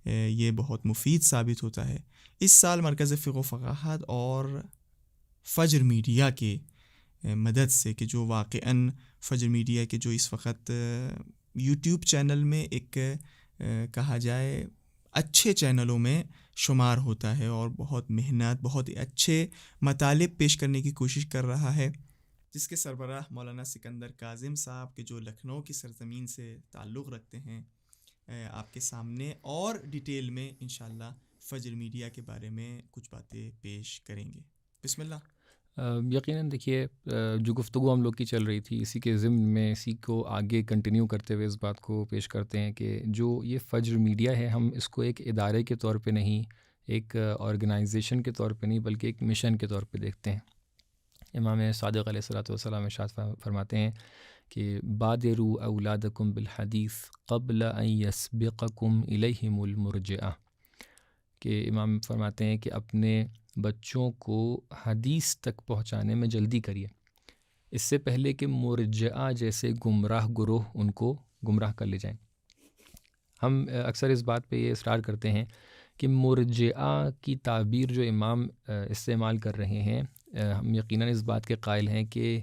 یہ بہت مفید ثابت ہوتا ہے. اس سال مرکز فقہ و فقاہت اور فجر میڈیا کے مدد سے، کہ جو واقعاً فجر میڈیا کے جو اس وقت یوٹیوب چینل میں ایک کہا جائے اچھے چینلوں میں شمار ہوتا ہے اور بہت محنت، بہت اچھے مطالب پیش کرنے کی کوشش کر رہا ہے، جس کے سربراہ مولانا سکندر کاظم صاحب کے جو لکھنؤ کی سرزمین سے تعلق رکھتے ہیں، آپ کے سامنے اور ڈیٹیل میں انشاءاللہ فجر میڈیا کے بارے میں کچھ باتیں پیش کریں گے. بسم اللہ. یقیناً دیکھیے جو گفتگو ہم لوگ کی چل رہی تھی اسی کے ضمن میں اسی کو آگے کنٹینیو کرتے ہوئے اس بات کو پیش کرتے ہیں کہ جو یہ فجر میڈیا ہے، ہم اس کو ایک ادارے کے طور پہ نہیں، ایک آرگنائزیشن کے طور پہ نہیں، بلکہ ایک مشن کے طور پہ دیکھتے ہیں. امام صادق علیہ الصلوۃ والسلام ارشاد فرماتے ہیں کہ بادروا اولادکم بالحدیث قبل ان یسبقکم الیہم المرجئہ، کہ امام فرماتے ہیں کہ اپنے بچوں کو حدیث تک پہنچانے میں جلدی کریے، اس سے پہلے کہ مرجئہ جیسے گمراہ گروہ ان کو گمراہ کر لے جائیں. ہم اکثر اس بات پہ یہ اصرار کرتے ہیں کہ مرجئہ کی تعبیر جو امام استعمال کر رہے ہیں، ہم یقیناً اس بات کے قائل ہیں کہ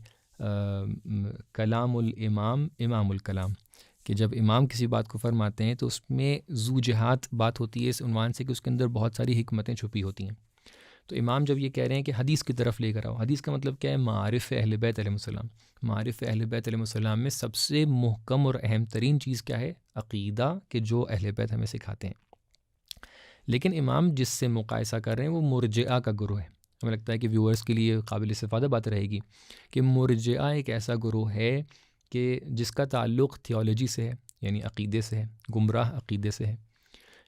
کلام الامام امام الکلام، کہ جب امام کسی بات کو فرماتے ہیں تو اس میں ذو جہات بات ہوتی ہے اس عنوان سے کہ اس کے اندر بہت ساری حکمتیں چھپی ہوتی ہیں. تو امام جب یہ کہہ رہے ہیں کہ حدیث کی طرف لے کر آؤ، حدیث کا مطلب کیا ہے؟ معارف اہل بیت علیہ السلام. معارف اہل بیت علیہ السلام میں سب سے محکم اور اہم ترین چیز کیا ہے؟ عقیدہ، کہ جو اہل بیت ہمیں سکھاتے ہیں. لیکن امام جس سے مقایسہ کر رہے ہیں وہ مرجئہ کا گروہ ہے. ہمیں لگتا ہے کہ ویورز کے لیے قابل استفادہ بات رہے گی کہ مرجئہ ایک ایسا گروہ ہے کہ جس کا تعلق تھیولوجی سے ہے، یعنی عقیدے سے ہے، گمراہ عقیدے سے ہے.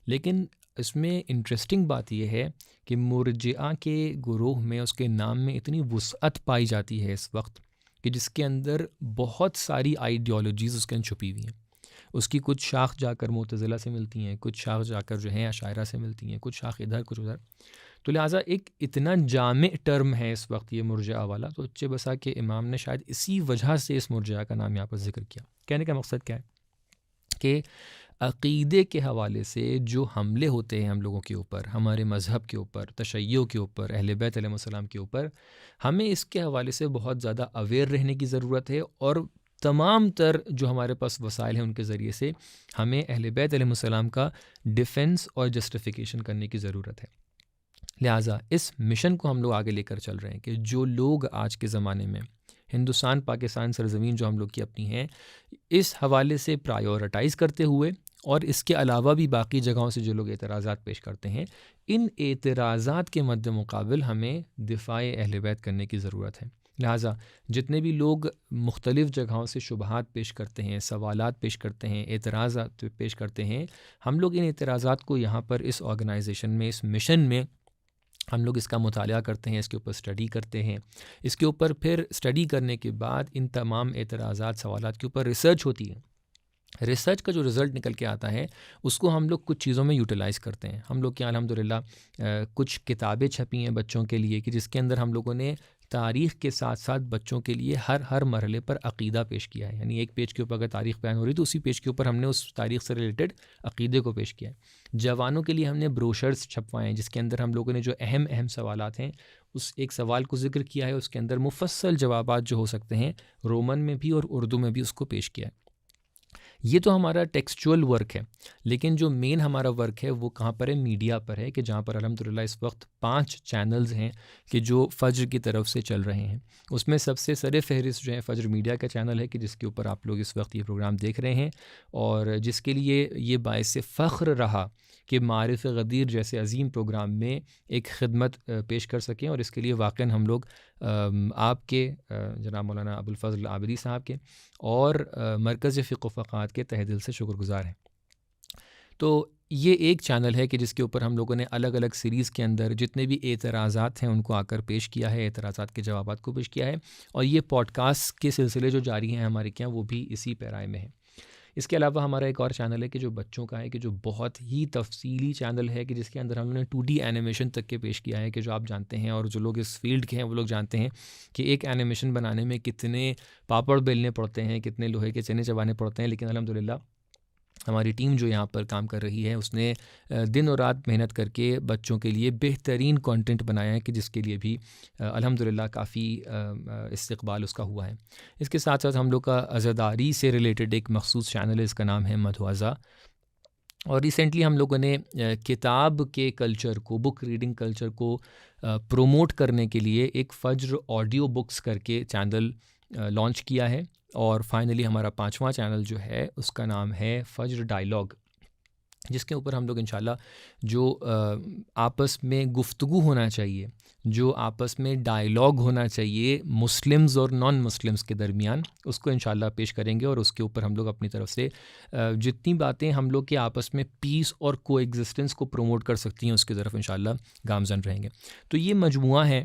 لیکن اس میں انٹرسٹنگ بات یہ ہے کہ مرجئہ کے گروہ میں اس کے نام میں اتنی وسعت پائی جاتی ہے اس وقت کہ جس کے اندر بہت ساری آئیڈیالوجیز اس کے اندر چھپی ہوئی ہیں. اس کی کچھ شاخ جا کر معتزلہ سے ملتی ہیں، کچھ شاخ جا کر جو ہیں اشاعرہ سے ملتی ہیں، کچھ شاخ ادھر کچھ ادھر. تو لہٰذا ایک اتنا جامع ٹرم ہے اس وقت یہ مرجئہ والا، تو اچھے بسا کہ امام نے شاید اسی وجہ سے اس مرجئہ کا نام یہاں پر ذکر کیا. کہنے کا مقصد کیا ہے کہ عقیدے کے حوالے سے جو حملے ہوتے ہیں ہم لوگوں کے اوپر، ہمارے مذہب کے اوپر، تشیع کے اوپر، اہل بیت علیہ السلام کے اوپر، ہمیں اس کے حوالے سے بہت زیادہ اویئر رہنے کی ضرورت ہے، اور تمام تر جو ہمارے پاس وسائل ہیں ان کے ذریعے سے ہمیں اہل بیت علیہ السلام کا ڈیفنس اور جسٹیفیکیشن کرنے کی ضرورت ہے. لہٰذا اس مشن کو ہم لوگ آگے لے کر چل رہے ہیں کہ جو لوگ آج کے زمانے میں ہندوستان پاکستان سرزمین جو ہم لوگ کی اپنی ہیں، اس حوالے سے پرائیورٹائز کرتے ہوئے، اور اس کے علاوہ بھی باقی جگہوں سے جو لوگ اعتراضات پیش کرتے ہیں، ان اعتراضات کے مد مقابل ہمیں دفاع اہل بیت کرنے کی ضرورت ہے. لہٰذا جتنے بھی لوگ مختلف جگہوں سے شبہات پیش کرتے ہیں، سوالات پیش کرتے ہیں، اعتراضات پیش کرتے ہیں، ہم لوگ ان اعتراضات کو یہاں پر اس آرگنائزیشن میں، اس مشن میں ہم لوگ اس کا مطالعہ کرتے ہیں، اس کے اوپر اسٹڈی کرتے ہیں. اس کے اوپر پھر اسٹڈی کرنے کے بعد ان تمام اعتراضات، سوالات کے اوپر ریسرچ ہوتی ہے. ریسرچ کا جو رزلٹ نکل کے آتا ہے اس کو ہم لوگ کچھ چیزوں میں یوٹیلائز کرتے ہیں. ہم لوگ کے الحمدللہ کچھ کتابیں چھپی ہیں بچوں کے لیے کہ جس کے اندر ہم لوگوں نے تاریخ کے ساتھ ساتھ بچوں کے لیے ہر مرحلے پر عقیدہ پیش کیا ہے. یعنی ایک پیج کے اوپر اگر تاریخ بیان ہو رہی تو اسی پیج کے اوپر ہم نے اس تاریخ سے ریلیٹڈ عقیدے کو پیش کیا ہے. جوانوں کے لیے ہم نے بروشرز چھپوائے ہیں جس کے اندر ہم لوگوں نے جو اہم سوالات ہیں اس ایک سوال کو ذکر کیا ہے، اس کے اندر مفصل جوابات جو ہو سکتے ہیں رومن میں بھی اور اردو میں بھی اس کو پیش کیا ہے. یہ تو ہمارا ٹیکسچول ورک ہے، لیکن جو مین ہمارا ورک ہے وہ کہاں پر ہے؟ میڈیا پر ہے، کہ جہاں پر الحمدللہ اس وقت 5 چینلز ہیں کہ جو فجر کی طرف سے چل رہے ہیں. اس میں سب سے سر فہرست جو ہے فجر میڈیا کا چینل ہے کہ جس کے اوپر آپ لوگ اس وقت یہ پروگرام دیکھ رہے ہیں، اور جس کے لیے یہ باعث فخر رہا کہ معارف غدیر جیسے عظیم پروگرام میں ایک خدمت پیش کر سکیں. اور اس کے لیے واقعاً ہم لوگ آپ کے جناب مولانا ابوالفضل عابدی صاحب کے اور مرکز فقہ و فقاہت کے تہ دل سے شکر گزار ہیں. تو یہ ایک چینل ہے کہ جس کے اوپر ہم لوگوں نے الگ الگ سیریز کے اندر جتنے بھی اعتراضات ہیں ان کو آ کر پیش کیا ہے، اعتراضات کے جوابات کو پیش کیا ہے. اور یہ پوڈ کاسٹ کے سلسلے جو جاری ہیں ہمارے کیا وہ بھی اسی پیرائے میں ہیں. اس کے علاوہ ہمارا ایک اور چینل ہے کہ جو بچوں کا ہے، کہ جو بہت ہی تفصیلی چینل ہے کہ جس کے اندر ہم نے 2D اینیمیشن تک کے پیش کیا ہے، کہ جو آپ جانتے ہیں اور جو لوگ اس فیلڈ کے ہیں وہ لوگ جانتے ہیں کہ ایک اینیمیشن بنانے میں کتنے پاپڑ بیلنے پڑتے ہیں، کتنے لوہے کے چنے چبانے پڑتے ہیں. لیکن الحمدللہ ہماری ٹیم جو یہاں پر کام کر رہی ہے اس نے دن اور رات محنت کر کے بچوں کے لیے بہترین کانٹینٹ بنایا ہے، کہ جس کے لیے بھی الحمدللہ کافی استقبال اس کا ہوا ہے. اس کے ساتھ ساتھ ہم لوگ کا عزاداری سے ریلیٹڈ ایک مخصوص چینل ہے، اس کا نام ہے مدھوازہ. اور ریسنٹلی ہم لوگوں نے کتاب کے کلچر کو، بک ریڈنگ کلچر کو پروموٹ کرنے کے لیے ایک فجر آڈیو بکس کر کے چینل لانچ کیا ہے. اور فائنلی ہمارا 5واں چینل جو ہے اس کا نام ہے فجر ڈائیلاگ، جس کے اوپر ہم لوگ انشاءاللہ جو آپس میں گفتگو ہونا چاہیے، جو آپس میں ڈائیلاگ ہونا چاہیے مسلمز اور نان مسلمز کے درمیان، اس کو انشاءاللہ پیش کریں گے. اور اس کے اوپر ہم لوگ اپنی طرف سے جتنی باتیں ہم لوگ کے آپس میں پیس اور کو ایگزسٹنس کو پروموٹ کر سکتی ہیں اس کی طرف انشاءاللہ گامزن رہیں گے. تو یہ مجموعہ ہے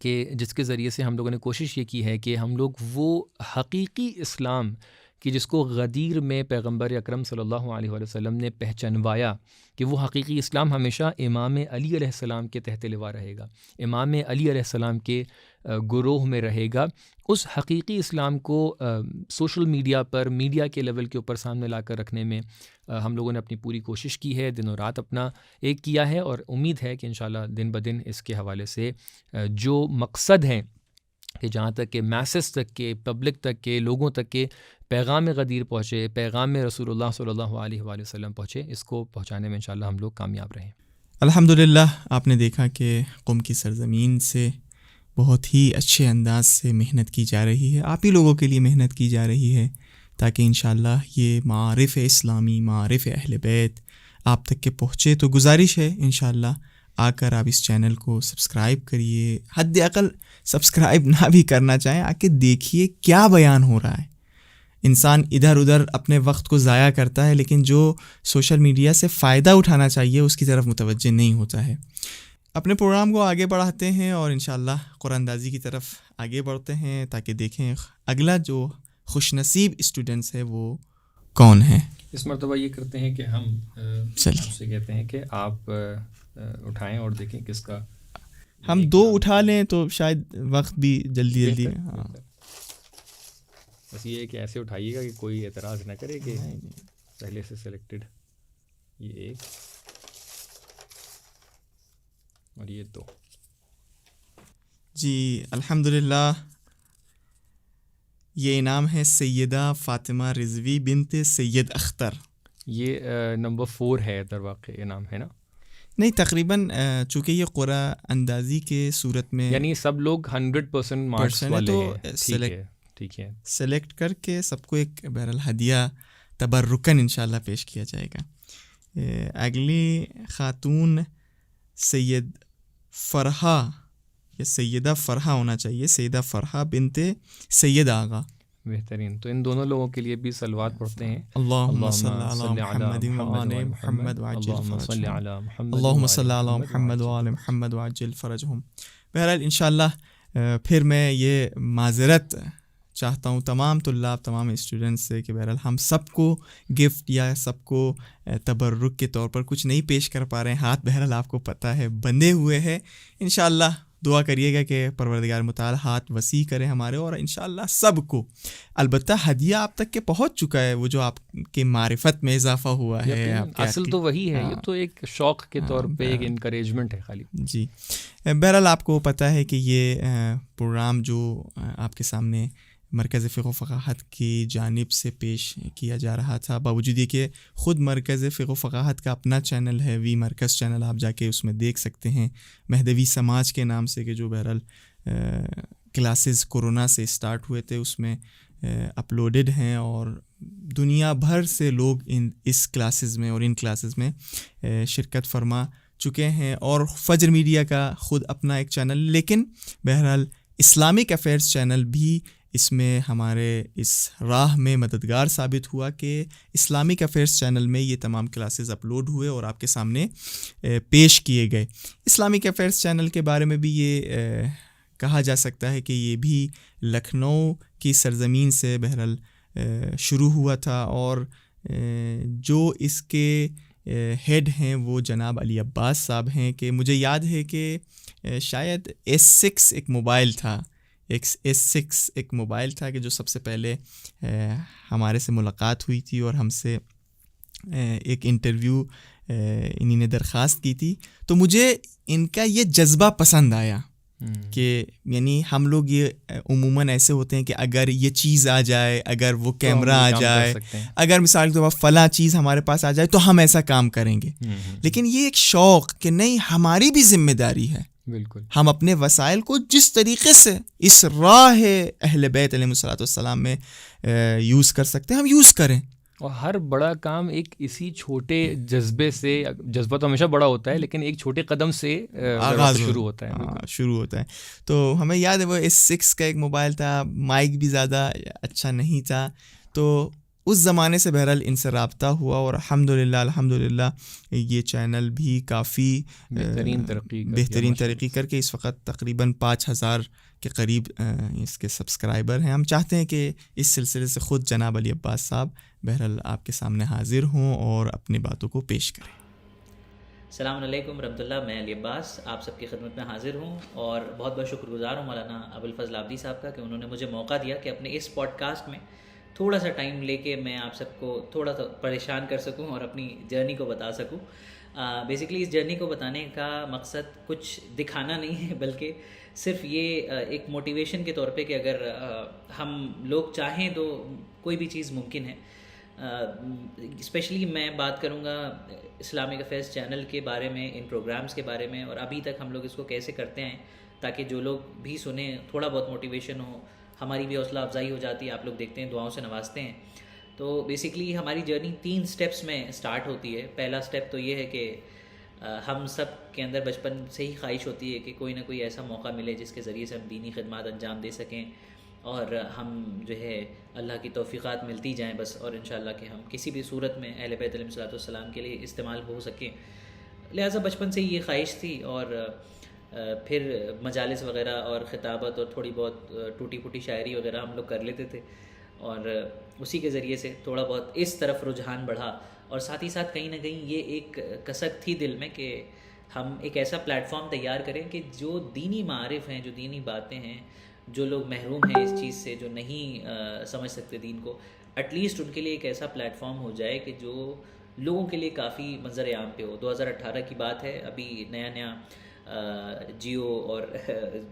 کہ جس کے ذریعے سے ہم لوگوں نے کوشش یہ کی ہے کہ ہم لوگ وہ حقیقی اسلام کہ جس کو غدیر میں پیغمبر اکرم صلی اللہ علیہ وسلم نے پہچنوایا کہ وہ حقیقی اسلام ہمیشہ امام علی علیہ السلام کے تحت لوا رہے گا، امام علی علیہ السلام کے گروہ میں رہے گا. اس حقیقی اسلام کو سوشل میڈیا پر، میڈیا کے لیول کے اوپر سامنے لا کر رکھنے میں ہم لوگوں نے اپنی پوری کوشش کی ہے، دن و رات اپنا ایک کیا ہے. اور امید ہے کہ انشاءاللہ دن بدن اس کے حوالے سے جو مقصد ہیں کہ جہاں تک کہ میسز تک کے، پبلک تک کے، لوگوں تک کے پیغام غدیر پہنچے، پیغام رسول اللہ صلی اللہ علیہ وآلہ وسلم پہنچے، اس کو پہنچانے میں انشاءاللہ ہم لوگ کامیاب رہیں. الحمدللہ آپ نے دیکھا کہ قم کی سرزمین سے بہت ہی اچھے انداز سے محنت کی جا رہی ہے، آپ ہی لوگوں کے لیے محنت کی جا رہی ہے تاکہ انشاءاللہ یہ معارف اسلامی، معارف اہل بیت آپ تک کے پہنچے. تو گزارش ہے انشاءاللہ آ کر آپ اس چینل کو سبسکرائب کریے. حد اقل سبسکرائب نہ بھی کرنا چاہیں آ کے دیکھیے کیا بیان ہو رہا ہے. انسان ادھر ادھر اپنے وقت کو ضائع کرتا ہے لیکن جو سوشل میڈیا سے فائدہ اٹھانا چاہیے اس کی طرف متوجہ نہیں ہوتا ہے. اپنے پروگرام کو آگے بڑھاتے ہیں اور انشاءاللہ قرآن اندازی کی طرف آگے بڑھتے ہیں تاکہ دیکھیں اگلا جو خوش نصیب اسٹوڈنٹس ہے وہ کون ہے. اس مرتبہ یہ کرتے ہیں کہ ہم آپ سے کہتے ہیں کہ آپ اٹھائیں اور دیکھیں کس کا. ہم 2 اٹھا لیں تو شاید وقت بھی جلدی ہاں. بس یہ ہے کہ ایسے اٹھائیے گا کہ کوئی اعتراض نہ کرے کہ پہلے سے سلیکٹڈ. یہ 1 اور یہ 2. جی الحمدللہ یہ انعام ہے سیدہ فاطمہ رضوی بنت سید اختر. یہ نمبر 4 ہے در واقع انعام ہے نا؟ نہیں تقریباً چونکہ یہ قرآن اندازی کے صورت میں یعنی سب لوگ 100% مارکس والے ہیں. ٹھیک ہے سلیکٹ کر کے سب کو ایک بہرحال ہدیہ تبرکن انشاءاللہ پیش کیا جائے گا. اگلی خاتون سید فرحہ یا سیدہ فرحہ ہونا چاہیے, سیدہ فرحہ بنت سید آغا. بہترین. تو ان دونوں لوگوں کے لیے بھی صلوات پڑھتے ہیں. اللہم صلی علی محمد وآل محمد وعجل فرجہم. اللہم صلی علی محمد وآل محمد وعجل فرجہم. بہرحال انشاءاللہ پھر میں یہ معذرت چاہتا ہوں تمام طلاب تمام اسٹوڈنٹس سے کہ بہرحال ہم سب کو گفٹ یا سب کو تبرک کے طور پر کچھ نہیں پیش کر پا رہے ہیں. ہاتھ بہرحال آپ کو پتہ ہے بندھے ہوئے ہیں. انشاءاللہ دعا کریے گا کہ پروردگار متعال ہاتھ وسیع کرے ہمارے اور انشاءاللہ سب کو. البتہ ہدیہ آپ تک کے پہنچ چکا ہے, وہ جو آپ کے معرفت میں اضافہ ہوا ہے. اصل تو وہی ہے, یہ تو ایک شوق کے طور پہ ایک انکریجمنٹ ہے خالی. جی بہرحال آپ کو پتہ ہے کہ یہ پروگرام جو آپ کے سامنے مرکز فقہ و فقاہت کی جانب سے پیش کیا جا رہا تھا, باوجود یہ کہ خود مرکز فقہ و فقاہت کا اپنا چینل ہے وی مرکز چینل, آپ جا کے اس میں دیکھ سکتے ہیں مہدوی سماج کے نام سے, کہ جو بہرحال کلاسز کورونا سے اسٹارٹ ہوئے تھے اس میں اپلوڈڈ ہیں اور دنیا بھر سے لوگ اس کلاسز میں اور ان کلاسز میں شرکت فرما چکے ہیں. اور فجر میڈیا کا خود اپنا ایک چینل, لیکن بہرحال اسلامک افیئرس چینل بھی اس میں ہمارے اس راہ میں مددگار ثابت ہوا کہ اسلامک افیئرس چینل میں یہ تمام کلاسز اپلوڈ ہوئے اور آپ کے سامنے پیش کیے گئے. اسلامک افیئرس چینل کے بارے میں بھی یہ کہا جا سکتا ہے کہ یہ بھی لکھنؤ کی سرزمین سے بہرحال شروع ہوا تھا, اور جو اس کے ہیڈ ہیں وہ جناب علی عباس صاحب ہیں. کہ مجھے یاد ہے کہ شاید S6 ایک موبائل تھا, S6 ایک موبائل تھا کہ جو سب سے پہلے ہمارے سے ملاقات ہوئی تھی اور ہم سے ایک انٹرویو انہی نے درخواست کی تھی. تو مجھے ان کا یہ جذبہ پسند آیا کہ یعنی ہم لوگ یہ عموماً ایسے ہوتے ہیں کہ اگر یہ چیز آ جائے, اگر وہ کیمرہ آ جائے, اگر مثال کے طور پر فلاں چیز ہمارے پاس آ جائے تو ہم ایسا کام کریں گے. لیکن یہ ایک شوق کہ نہیں, ہماری بھی ذمہ داری ہے, بالکل ہم اپنے وسائل کو جس طریقے سے اس راہ اہل بیت علیہ الصلوۃ والسلام میں یوز کر سکتے ہیں ہم یوز کریں. اور ہر بڑا کام ایک اسی چھوٹے جذبے سے, جذبہ تو ہمیشہ بڑا ہوتا ہے لیکن ایک چھوٹے قدم سے آغاز شروع ہوتا ہے. تو ہمیں یاد ہے وہ S6 کا ایک موبائل تھا, مائک بھی زیادہ اچھا نہیں تھا. تو اس زمانے سے بہرحال ان سے رابطہ ہوا اور الحمدللہ یہ چینل بھی کافی بہترین ترقی کر کے اس وقت تقریباً 5000 کے قریب اس کے سبسکرائبر ہیں. ہم چاہتے ہیں کہ اس سلسلے سے خود جناب علی عباس صاحب بہرحال آپ کے سامنے حاضر ہوں اور اپنی باتوں کو پیش کریں. السلام علیکم ورحمۃ اللہ. میں علی عباس آپ سب کی خدمت میں حاضر ہوں اور بہت بہت شکر گزار ہوں مولانا ابوالفضل عابدی صاحب کا کہ انہوں نے مجھے موقع دیا کہ اپنے اس پوڈ کاسٹ میں تھوڑا سا ٹائم لے کے میں آپ سب کو تھوڑا سا پریشان کر سکوں اور اپنی جرنی کو بتا سکوں. بیسکلی اس جرنی کو بتانے کا مقصد کچھ دکھانا نہیں ہے بلکہ صرف یہ ایک موٹیویشن کے طور پہ کہ اگر ہم لوگ چاہیں تو کوئی بھی چیز ممکن ہے. اسپیشلی میں بات کروں گا اسلامک افیئرس چینل کے بارے میں, ان پروگرامز کے بارے میں, اور ابھی تک ہم لوگ اس کو کیسے کرتے ہیں تاکہ جو لوگ بھی سنیں تھوڑا بہت موٹیویشن ہو, ہماری بھی حوصلہ افزائی ہو جاتی ہے. آپ لوگ دیکھتے ہیں دعاؤں سے نوازتے ہیں. تو بیسکلی ہماری جرنی 3 سٹیپس میں سٹارٹ ہوتی ہے. پہلا سٹیپ تو یہ ہے کہ ہم سب کے اندر بچپن سے ہی خواہش ہوتی ہے کہ کوئی نہ کوئی ایسا موقع ملے جس کے ذریعے سے ہم دینی خدمات انجام دے سکیں اور ہم جو ہے اللہ کی توفیقات ملتی جائیں بس, اور انشاءاللہ کہ ہم کسی بھی صورت میں اہل بیت علیہ الصلوۃ والسلام کے لیے استعمال ہو سکیں. لہٰذا بچپن سے ہی یہ خواہش تھی, اور پھر مجالس وغیرہ اور خطابت اور تھوڑی بہت ٹوٹی پھوٹی شاعری وغیرہ ہم لوگ کر لیتے تھے, اور اسی کے ذریعے سے تھوڑا بہت اس طرف رجحان بڑھا. اور ساتھ ہی ساتھ کہیں نہ کہیں یہ ایک کسک تھی دل میں کہ ہم ایک ایسا پلیٹ فارم تیار کریں کہ جو دینی معارف ہیں, جو دینی باتیں ہیں, جو لوگ محروم ہیں اس چیز سے, جو نہیں سمجھ سکتے دین کو, ایٹ لیسٹ ان کے لیے ایک ایسا پلیٹ فارم ہو جائے کہ جو لوگوں کے لیے کافی منظر عام پہ ہو. 2018 کی بات ہے, ابھی نیا جیو اور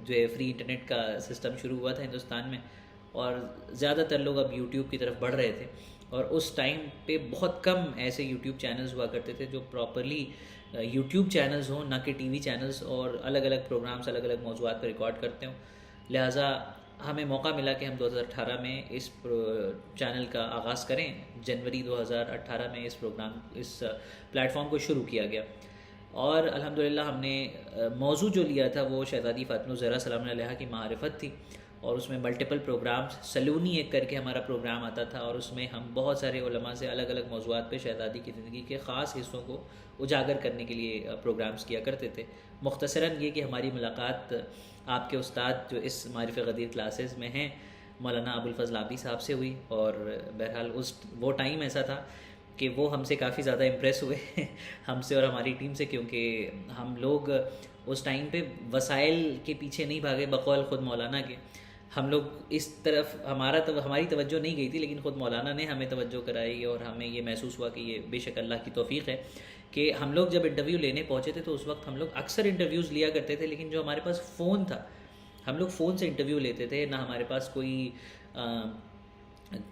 جو ہے فری انٹرنیٹ کا سسٹم شروع ہوا تھا ہندوستان میں, اور زیادہ تر لوگ اب یوٹیوب کی طرف بڑھ رہے تھے, اور اس ٹائم پہ بہت کم ایسے یوٹیوب چینلز ہوا کرتے تھے جو پراپرلی یوٹیوب چینلز ہوں, نہ کہ ٹی وی چینلز, اور الگ الگ پروگرامز الگ الگ موضوعات پہ ریکارڈ کرتے ہوں. لہٰذا ہمیں موقع ملا کہ ہم 2018 میں اس چینل کا آغاز کریں. جنوری 2018 میں اس پلیٹ فارم کو شروع کیا گیا, اور الحمدللہ ہم نے موضوع جو لیا تھا وہ شہزادی فاطمہ الزہرا سلام علیہا کی معرفت تھی, اور اس میں ملٹیپل پروگرامز, سلونی ایک کر کے ہمارا پروگرام آتا تھا, اور اس میں ہم بہت سارے علماء سے الگ الگ موضوعات پہ شہزادی کی زندگی کے خاص حصوں کو اجاگر کرنے کے لیے پروگرامز کیا کرتے تھے. مختصراً یہ کہ ہماری ملاقات آپ کے استاد جو اس معرف غدیر کلاسز میں ہیں مولانا ابوالفضل عابدی صاحب سے ہوئی, اور بہرحال وہ ٹائم ایسا تھا کہ وہ ہم سے کافی زیادہ امپریس ہوئے ہم سے اور ہماری ٹیم سے, کیونکہ ہم لوگ اس ٹائم پہ وسائل کے پیچھے نہیں بھاگے. بقول خود مولانا کے ہم لوگ اس طرف ہماری توجہ نہیں گئی تھی, لیکن خود مولانا نے ہمیں توجہ کرائی, اور ہمیں یہ محسوس ہوا کہ یہ بے شک اللہ کی توفیق ہے کہ ہم لوگ جب انٹرویو لینے پہنچے تھے تو اس وقت ہم لوگ اکثر انٹرویوز لیا کرتے تھے, لیکن جو ہمارے پاس فون تھا ہم لوگ فون سے انٹرویو لیتے تھے, نہ ہمارے پاس کوئی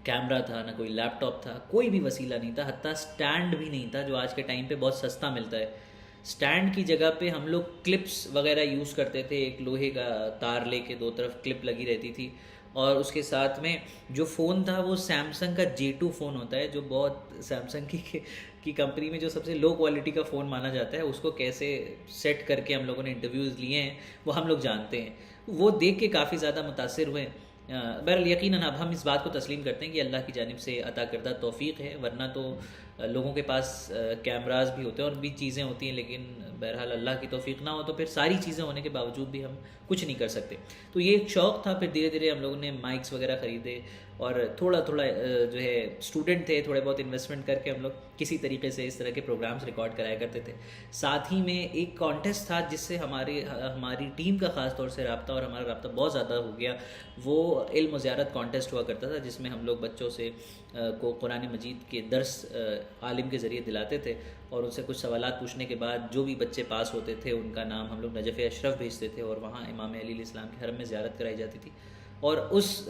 کیمرہ تھا, نہ کوئی لیپ ٹاپ تھا, کوئی بھی وسیلہ نہیں تھا, حتیٰ سٹینڈ بھی نہیں تھا جو آج کے ٹائم پہ بہت سستا ملتا ہے. سٹینڈ کی جگہ پہ ہم لوگ کلپس وغیرہ یوز کرتے تھے, ایک لوہے کا تار لے کے 2 طرف کلپ لگی رہتی تھی, اور اس کے ساتھ میں جو فون تھا وہ سیمسنگ کا J2 فون ہوتا ہے, جو بہت سیمسنگ کی کمپنی میں جو سب سے لو کوالٹی کا فون مانا جاتا ہے. اس کو کیسے سیٹ کر کے ہم لوگوں نے انٹرویوز لیے ہیں وہ ہم لوگ جانتے ہیں. وہ دیکھ کے کافی زیادہ متاثر ہوئے. بہرحال یقیناً اب ہم اس بات کو تسلیم کرتے ہیں کہ اللہ کی جانب سے عطا کردہ توفیق ہے, ورنہ تو لوگوں کے پاس کیمراز بھی ہوتے ہیں اور بھی چیزیں ہوتی ہیں, لیکن بہرحال اللہ کی توفیق نہ ہو تو پھر ساری چیزیں ہونے کے باوجود بھی ہم کچھ نہیں کر سکتے. تو یہ ایک شوق تھا. پھر دھیرے دھیرے ہم لوگوں نے مائکس وغیرہ خریدے, اور تھوڑا جو ہے اسٹوڈنٹ تھے, تھوڑے بہت انویسٹمنٹ کر کے ہم لوگ کسی طریقے سے اس طرح کے پروگرامز ریکارڈ کرایا کرتے تھے. ساتھ ہی میں ایک کانٹیسٹ تھا جس سے ہماری ٹیم کا خاص طور سے رابطہ, اور ہمارا رابطہ بہت زیادہ ہو گیا. وہ علم و زیارت کانٹیسٹ ہوا کرتا تھا, جس میں ہم لوگ بچوں سے کو قرآن مجید کے درس عالم کے ذریعے دلاتے تھے, اور ان سے کچھ سوالات پوچھنے کے بعد جو بھی بچے پاس ہوتے تھے ان کا نام ہم لوگ نجف اشرف بھیجتے تھے, اور وہاں امام علی علیہ السلام کے حرم میں زیارت کرائی جاتی تھی. اور اس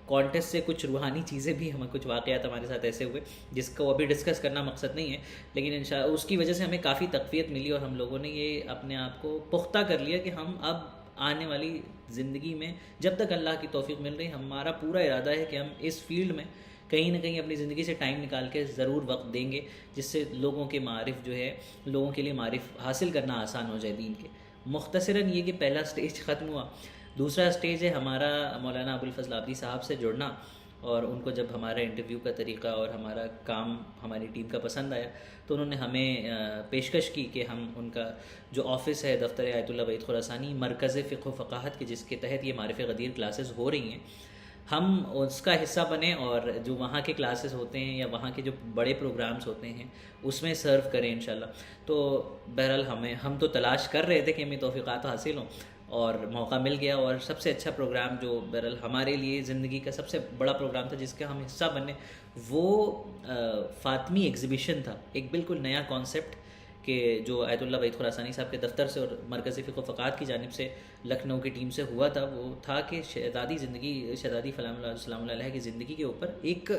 کانٹیسٹ سے کچھ روحانی چیزیں بھی ہمیں, کچھ واقعات ہمارے ساتھ ایسے ہوئے جس کو ابھی ڈسکس کرنا مقصد نہیں ہے, لیکن انشاءاللہ اس کی وجہ سے ہمیں کافی تقویت ملی, اور ہم لوگوں نے یہ اپنے آپ کو پختہ کر لیا کہ ہم اب آنے والی زندگی میں جب تک اللہ کی توفیق مل رہی, ہمارا پورا ارادہ ہے کہ ہم اس فیلڈ میں کہیں نہ کہیں اپنی زندگی سے ٹائم نکال کے ضرور وقت دیں گے, جس سے لوگوں کے معارف جو ہے, لوگوں کے لیے معارف حاصل کرنا آسان ہو جائے دین کے. مختصراً یہ کہ پہلا سٹیج ختم ہوا. دوسرا سٹیج ہے ہمارا مولانا ابوالفضل عابدی صاحب سے جڑنا, اور ان کو جب ہمارا انٹرویو کا طریقہ اور ہمارا کام ہماری ٹیم کا پسند آیا تو انہوں نے ہمیں پیشکش کی کہ ہم ان کا جو آفس ہے دفتر آیت اللہ وحید خراسانی, مرکز فقہ و فقاہت کے جس کے تحت یہ معرف غدیر کلاسز ہو رہی ہیں, ہم اس کا حصہ بنیں, اور جو وہاں کے کلاسز ہوتے ہیں یا وہاں کے جو بڑے پروگرامز ہوتے ہیں اس میں سرو کریں انشاءاللہ. تو بہرحال ہم تو تلاش کر رہے تھے کہ ہمیں توفیقات حاصل ہوں, اور موقع مل گیا. اور سب سے اچھا پروگرام جو بہرحال ہمارے لیے زندگی کا سب سے بڑا پروگرام تھا جس کا ہم حصہ بنے, وہ فاطمی ایگزیبیشن تھا. ایک بالکل نیا کانسیپٹ کہ جو آیت اللہ وحید خراسانی صاحب کے دفتر سے اور مرکز فقہ و فقاہت کی جانب سے لکھنؤ کی ٹیم سے ہوا تھا. وہ تھا کہ شہزادی سلام اللہ علیہ کی زندگی کے اوپر ایک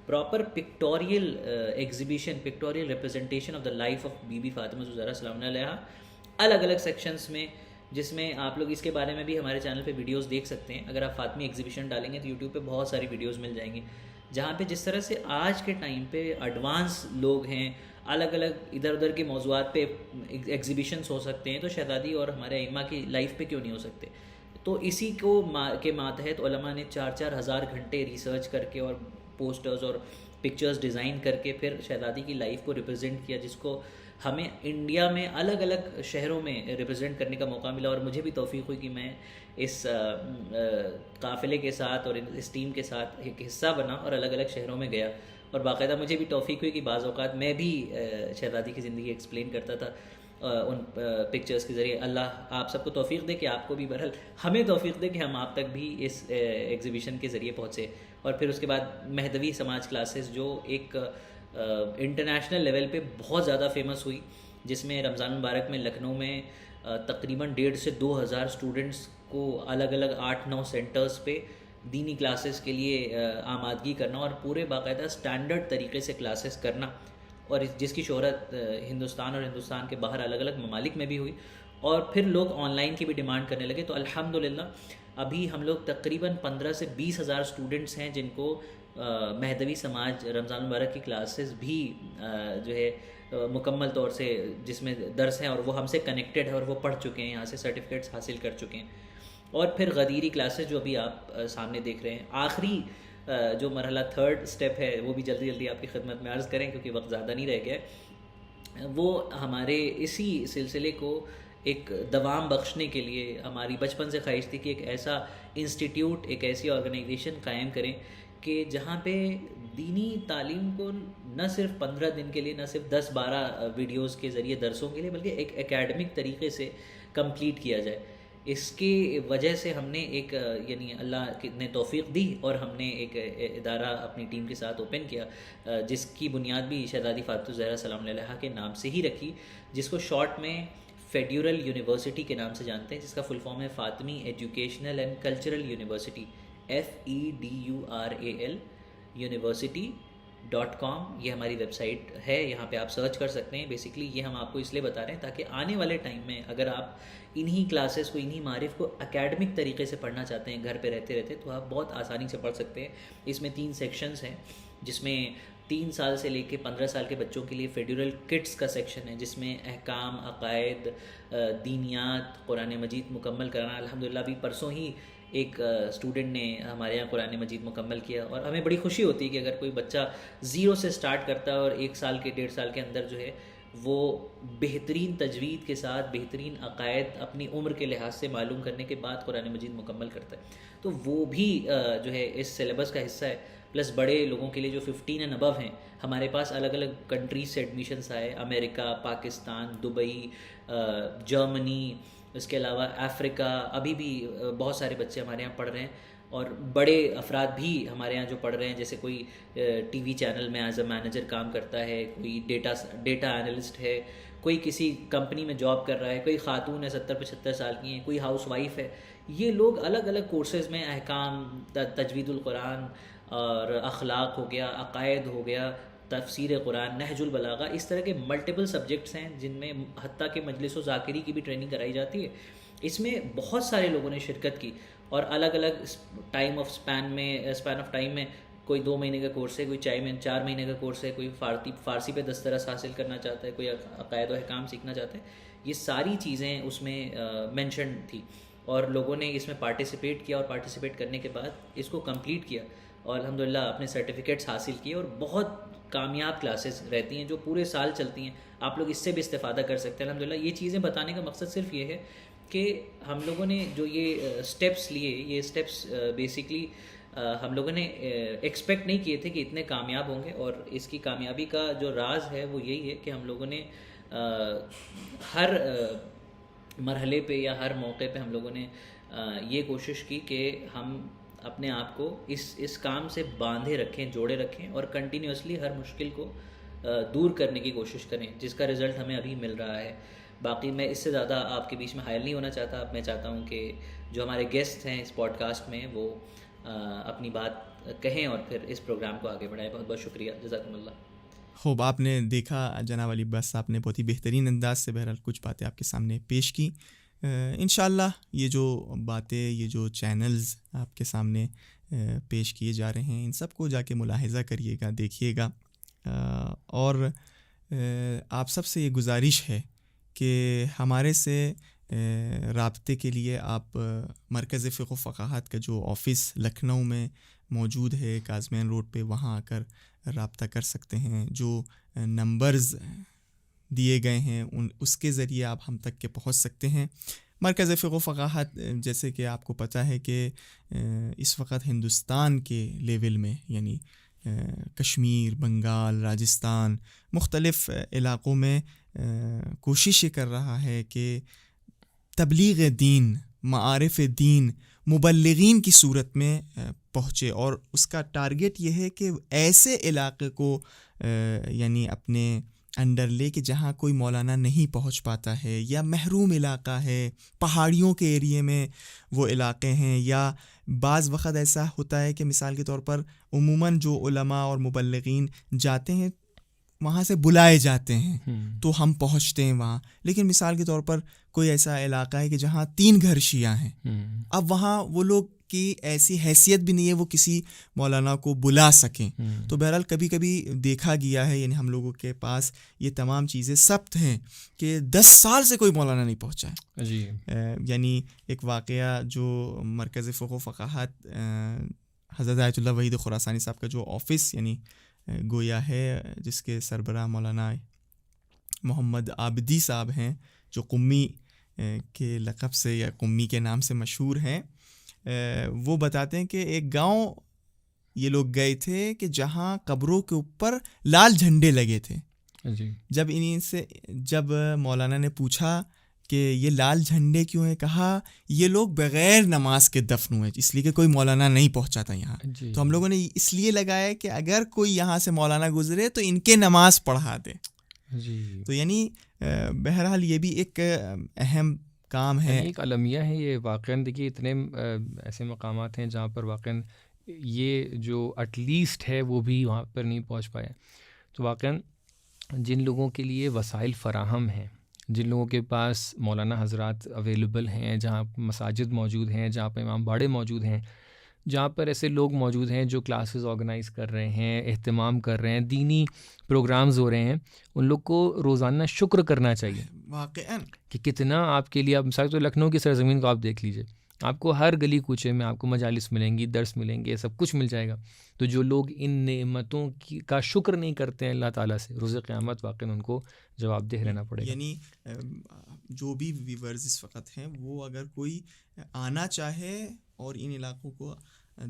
proper pictorial exhibition, pictorial representation of the life of بی بی فاطمہ الزہرا سلام اللہ علیہ, الگ الگ سیکشنز میں, جس میں آپ لوگ اس کے بارے میں بھی ہمارے چینل پہ ویڈیوز دیکھ سکتے ہیں. اگر آپ فاطمی ایگزیبیشن ڈالیں گے تو یوٹیوب پہ بہت ساری ویڈیوز مل جائیں گی, جہاں پہ جس طرح سے آج کے ٹائم پہ ایڈوانس لوگ ہیں، الگ الگ ادھر ادھر کے موضوعات پہ ایگزیبیشنس ہو سکتے ہیں، تو شہزادی اور ہمارے ائمہ کی لائف پہ کیوں نہیں ہو سکتے؟ تو اسی کو کے ماتحت علماء نے 4,000 گھنٹے ریسرچ کر کے اور پوسٹرز اور پکچرز ڈیزائن کر کے پھر شہزادی کی لائف کو ریپرزینٹ کیا، جس کو ہمیں انڈیا میں الگ الگ شہروں میں ریپرزینٹ کرنے کا موقع ملا. اور مجھے بھی توفیق ہوئی کہ میں اس قافلے کے ساتھ اور اس ٹیم کے ساتھ ایک حصہ بنا اور الگ الگ شہروں میں گیا. اور باقاعدہ مجھے بھی توفیق ہوئی کہ بعض اوقات میں بھی شہزادی کی زندگی ایکسپلین کرتا تھا ان پکچرز کے ذریعے. اللہ آپ سب کو توفیق دے کہ آپ کو بھی، بہرحال ہمیں توفیق دے کہ ہم آپ تک بھی اس ایگزیبیشن کے ذریعے پہنچے. اور پھر اس کے بعد مہدوی سماج کلاسز جو ایک انٹرنیشنل لیول پہ بہت زیادہ فیمس ہوئی، جس میں رمضان المبارک میں لکھنؤ میں تقریباً 1,500 سے 2,000 اسٹوڈنٹس کو الگ الگ 8-9 سینٹرز پہ دینی کلاسز کے لیے آمادگی کرنا اور پورے باقاعدہ اسٹینڈرڈ طریقے سے کلاسز کرنا، اور جس کی شہرت ہندوستان اور ہندوستان کے باہر الگ الگ ممالک میں بھی ہوئی. اور پھر لوگ آن لائن کی بھی ڈیمانڈ کرنے لگے. تو الحمدللہ ابھی ہم لوگ تقریباً 15,000 سے 20,000 اسٹوڈنٹس ہیں جن کو مہدوی سماج رمضان المبارک کی کلاسز بھی جو ہے مکمل طور سے جس میں درس ہیں اور وہ ہم سے کنیکٹڈ ہے اور وہ پڑھ چکے ہیں، یہاں سے سرٹیفکیٹس حاصل کر چکے ہیں. اور پھر غدیری کلاسز جو ابھی آپ سامنے دیکھ رہے ہیں. آخری جو مرحلہ 3rd اسٹیپ ہے وہ بھی جلدی جلدی آپ کی خدمت میں عرض کریں کیونکہ وقت زیادہ نہیں رہ گیا ہے. وہ ہمارے اسی سلسلے کو ایک دوام بخشنے کے لیے ہماری بچپن سے خواہش تھی کہ ایک ایسا انسٹیٹیوٹ، ایک ایسی آرگنائزیشن قائم کریں کہ جہاں پہ دینی تعلیم کو نہ صرف 15 دن کے لیے، نہ صرف 10-12 ویڈیوز کے ذریعے درسوں کے لیے، بلکہ ایک اکیڈمک طریقے سے کمپلیٹ کیا جائے. اس کی وجہ سے ہم نے ایک یعنی اللہ نے توفیق دی اور ہم نے ایک ادارہ اپنی ٹیم کے ساتھ اوپن کیا جس کی بنیاد بھی شہزادی فاطمہ الزہرا سلام علیہا کے نام سے ہی رکھی، جس کو شارٹ میں فیڈرل یونیورسٹی کے نام سے جانتے ہیں، جس کا فل فارم ہے Fatimi educational and cultural university, FEDURAL university.com. یہ ہماری ویب سائٹ ہے، یہاں پہ آپ سرچ کر سکتے ہیں. بیسکلی یہ ہم آپ کو اس لیے بتا رہے ہیں تاکہ آنے والے ٹائم میں اگر آپ انہی کلاسز کو، انہی معارف کو اکیڈمک طریقے سے پڑھنا چاہتے ہیں گھر پہ رہتے رہتے، تو آپ بہت آسانی سے پڑھ سکتے ہیں. اس میں 3 سیکشنز ہیں، جس میں 3 سال سے لے کے 15 سال کے بچوں کے لیے فیڈرل کڈس کا سیکشن ہے، جس میں احکام، عقائد، دینیات، قرآن مجید مکمل کرنا. الحمدللہ ابھی پرسوں ہی ایک اسٹوڈنٹ نے ہمارے یہاں قرآن مجید مکمل کیا، اور ہمیں بڑی خوشی ہوتی ہے کہ اگر کوئی بچہ 0 سے سٹارٹ کرتا ہے اور 1 سال کے 1.5 سال کے اندر جو ہے وہ بہترین تجوید کے ساتھ بہترین عقائد اپنی عمر کے لحاظ سے معلوم کرنے کے بعد قرآن مجید مکمل کرتا ہے، تو وہ بھی جو ہے اس سلیبس کا حصہ ہے. پلس بڑے لوگوں کے لیے جو 15 اینڈ ابو ہیں، ہمارے پاس الگ الگ کنٹریز سے ایڈمیشنس آئے، امریکہ، پاکستان، دبئی، جرمنی، اس کے علاوہ افریقہ. ابھی بھی بہت سارے بچے ہمارے یہاں پڑھ رہے ہیں، اور بڑے افراد بھی ہمارے یہاں جو پڑھ رہے ہیں، جیسے کوئی ٹی وی چینل میں ایز اے مینیجر کام کرتا ہے، کوئی ڈیٹا انالسٹ ہے، کوئی کسی کمپنی میں جاب کر رہا ہے، کوئی خاتون ہے 70-75 سال کی ہیں، کوئی ہاؤس وائف ہے. یہ لوگ الگ الگ کورسز میں احکام، تجوید القرآن اور اخلاق ہو گیا، عقائد ہو گیا، تفسیر قرآن، نہج البلاغہ، اس طرح کے ملٹیپل سبجیکٹس ہیں جن میں حتیٰ کہ مجلس و ذاکری کی بھی ٹریننگ کرائی جاتی ہے. اس میں بہت سارے لوگوں نے شرکت کی، اور الگ الگ اسپین آف ٹائم میں کوئی 2 مہینے کا کورس ہے، کوئی 4 مہینے کا کورس ہے، کوئی فارسی پہ دسترس حاصل کرنا چاہتا ہے، کوئی عقائد و احکام سیکھنا چاہتا ہے. یہ ساری چیزیں اس میں مینشن تھی، اور لوگوں نے اس میں پارٹیسپیٹ کیا، اور پارٹیسپیٹ کرنے کے بعد اس کو کمپلیٹ کیا، اور الحمدللہ اپنے سرٹیفکیٹس حاصل کیے. اور بہت کامیاب کلاسز رہتی ہیں جو پورے سال چلتی ہیں، آپ لوگ اس سے بھی استفادہ کر سکتے ہیں. الحمدللہ یہ چیزیں بتانے کا مقصد صرف یہ ہے کہ ہم لوگوں نے جو یہ اسٹیپس لیے، یہ اسٹیپس بیسکلی ہم لوگوں نے ایکسپیکٹ نہیں کیے تھے کہ اتنے کامیاب ہوں گے. اور اس کی کامیابی کا جو راز ہے وہ یہی ہے کہ ہم لوگوں نے ہر مرحلے پہ یا ہر موقع پہ ہم لوگوں نے یہ کوشش کی کہ ہم اپنے آپ کو اس کام سے باندھے رکھیں، جوڑے رکھیں، اور کنٹینیوسلی ہر مشکل کو دور کرنے کی کوشش کریں، جس کا رزلٹ ہمیں ابھی مل رہا ہے. باقی میں اس سے زیادہ آپ کے بیچ میں حائل نہیں ہونا چاہتا. میں چاہتا ہوں کہ جو ہمارے گیسٹ ہیں اس پوڈ کاسٹ میں وہ اپنی بات کہیں اور پھر اس پروگرام کو آگے بڑھائیں. بہت بہت شکریہ، جزاکم اللہ. خوب، آپ نے دیکھا جناب علی عباس صاحب نے بہت ہی بہترین انداز سے بہرحال کچھ باتیں آپ کے سامنے پیش کی. انشاءاللہ یہ جو باتیں، یہ جو چینلز آپ کے سامنے پیش کیے جا رہے ہیں، ان سب کو جا کے ملاحظہ کریے گا، دیکھیے گا. اور آپ سب سے یہ گزارش ہے کہ ہمارے سے رابطے کے لیے آپ مرکز فقہ و فقاہت کا جو آفس لکھنؤ میں موجود ہے کازمین روڈ پہ، وہاں آ کر رابطہ کر سکتے ہیں. جو نمبرز دیے گئے ہیں اس کے ذریعے آپ ہم تک کے پہنچ سکتے ہیں. مرکز فقہ و فقاہت جیسے کہ آپ کو پتہ ہے کہ اس وقت ہندوستان کے لیول میں، یعنی کشمیر، بنگال، راجستھان، مختلف علاقوں میں کوشش یہ کر رہا ہے کہ تبلیغ دین، معارف دین مبلغین کی صورت میں پہنچے، اور اس کا ٹارگٹ یہ ہے کہ ایسے علاقے کو یعنی اپنے انڈر لے کے جہاں کوئی مولانا نہیں پہنچ پاتا ہے، یا محروم علاقہ ہے، پہاڑیوں کے ایریے میں وہ علاقے ہیں، یا بعض وقت ایسا ہوتا ہے کہ مثال کے طور پر عموماً جو علماء اور مبلغین جاتے ہیں وہاں سے بلائے جاتے ہیں تو ہم پہنچتے ہیں وہاں، لیکن مثال کے طور پر کوئی ایسا علاقہ ہے کہ جہاں 3 گھر شیعہ ہیں، اب وہاں وہ لوگ کی ایسی حیثیت بھی نہیں ہے وہ کسی مولانا کو بلا سکیں. تو بہرحال کبھی کبھی دیکھا گیا ہے، یعنی ہم لوگوں کے پاس یہ تمام چیزیں ثبت ہیں کہ 10 سال سے کوئی مولانا نہیں پہنچا ہے. یعنی ایک واقعہ جو مرکز فقہ و فقاہت حضرت آیت اللہ وحید خراسانی صاحب کا جو آفس یعنی گویا ہے، جس کے سربراہ مولانا محمد عابدی صاحب ہیں، جو قمی کے لقب سے یا قمی کے نام سے مشہور ہیں، وہ بتاتے ہیں کہ ایک گاؤں یہ لوگ گئے تھے کہ جہاں قبروں کے اوپر لال جھنڈے لگے تھے. جب مولانا نے پوچھا کہ یہ لال جھنڈے کیوں ہیں، کہا یہ لوگ بغیر نماز کے دفن ہوئے، اس لیے کہ کوئی مولانا نہیں پہنچا تھا یہاں. تو ہم لوگوں نے اس لیے لگایا کہ اگر کوئی یہاں سے مولانا گزرے تو ان کے نماز پڑھا دے. تو یعنی بہرحال یہ بھی ایک اہم کام ہے، ایک المیہ ہے یہ. واقعاً دیکھیے اتنے ایسے مقامات ہیں جہاں پر واقعاً یہ جو ایٹ لیسٹ ہے وہ بھی وہاں پر نہیں پہنچ پایا. تو واقعاً جن لوگوں کے لیے وسائل فراہم ہیں، جن لوگوں کے پاس مولانا حضرات اویلیبل ہیں، جہاں مساجد موجود ہیں، جہاں پہ امام باڑے موجود ہیں، جہاں پر ایسے لوگ موجود ہیں جو کلاسز آرگنائز کر رہے ہیں، اہتمام کر رہے ہیں، دینی پروگرامز ہو رہے ہیں، ان لوگ کو روزانہ شکر کرنا چاہیے واقعاً کہ کتنا آپ کے لیے. اب مثال تو لکھنؤ کی سرزمین کو آپ دیکھ لیجئے، آپ کو ہر گلی کوچے میں آپ کو مجالس ملیں گی، درس ملیں گے، سب کچھ مل جائے گا. تو جو لوگ ان نعمتوں کا شکر نہیں کرتے ہیں اللہ تعالیٰ سے، روز قیامت واقعاً ان کو جواب دہ رہنا پڑے گا. یعنی جو بھی ویورز اس وقت ہیں، وہ اگر کوئی آنا چاہے اور ان علاقوں کو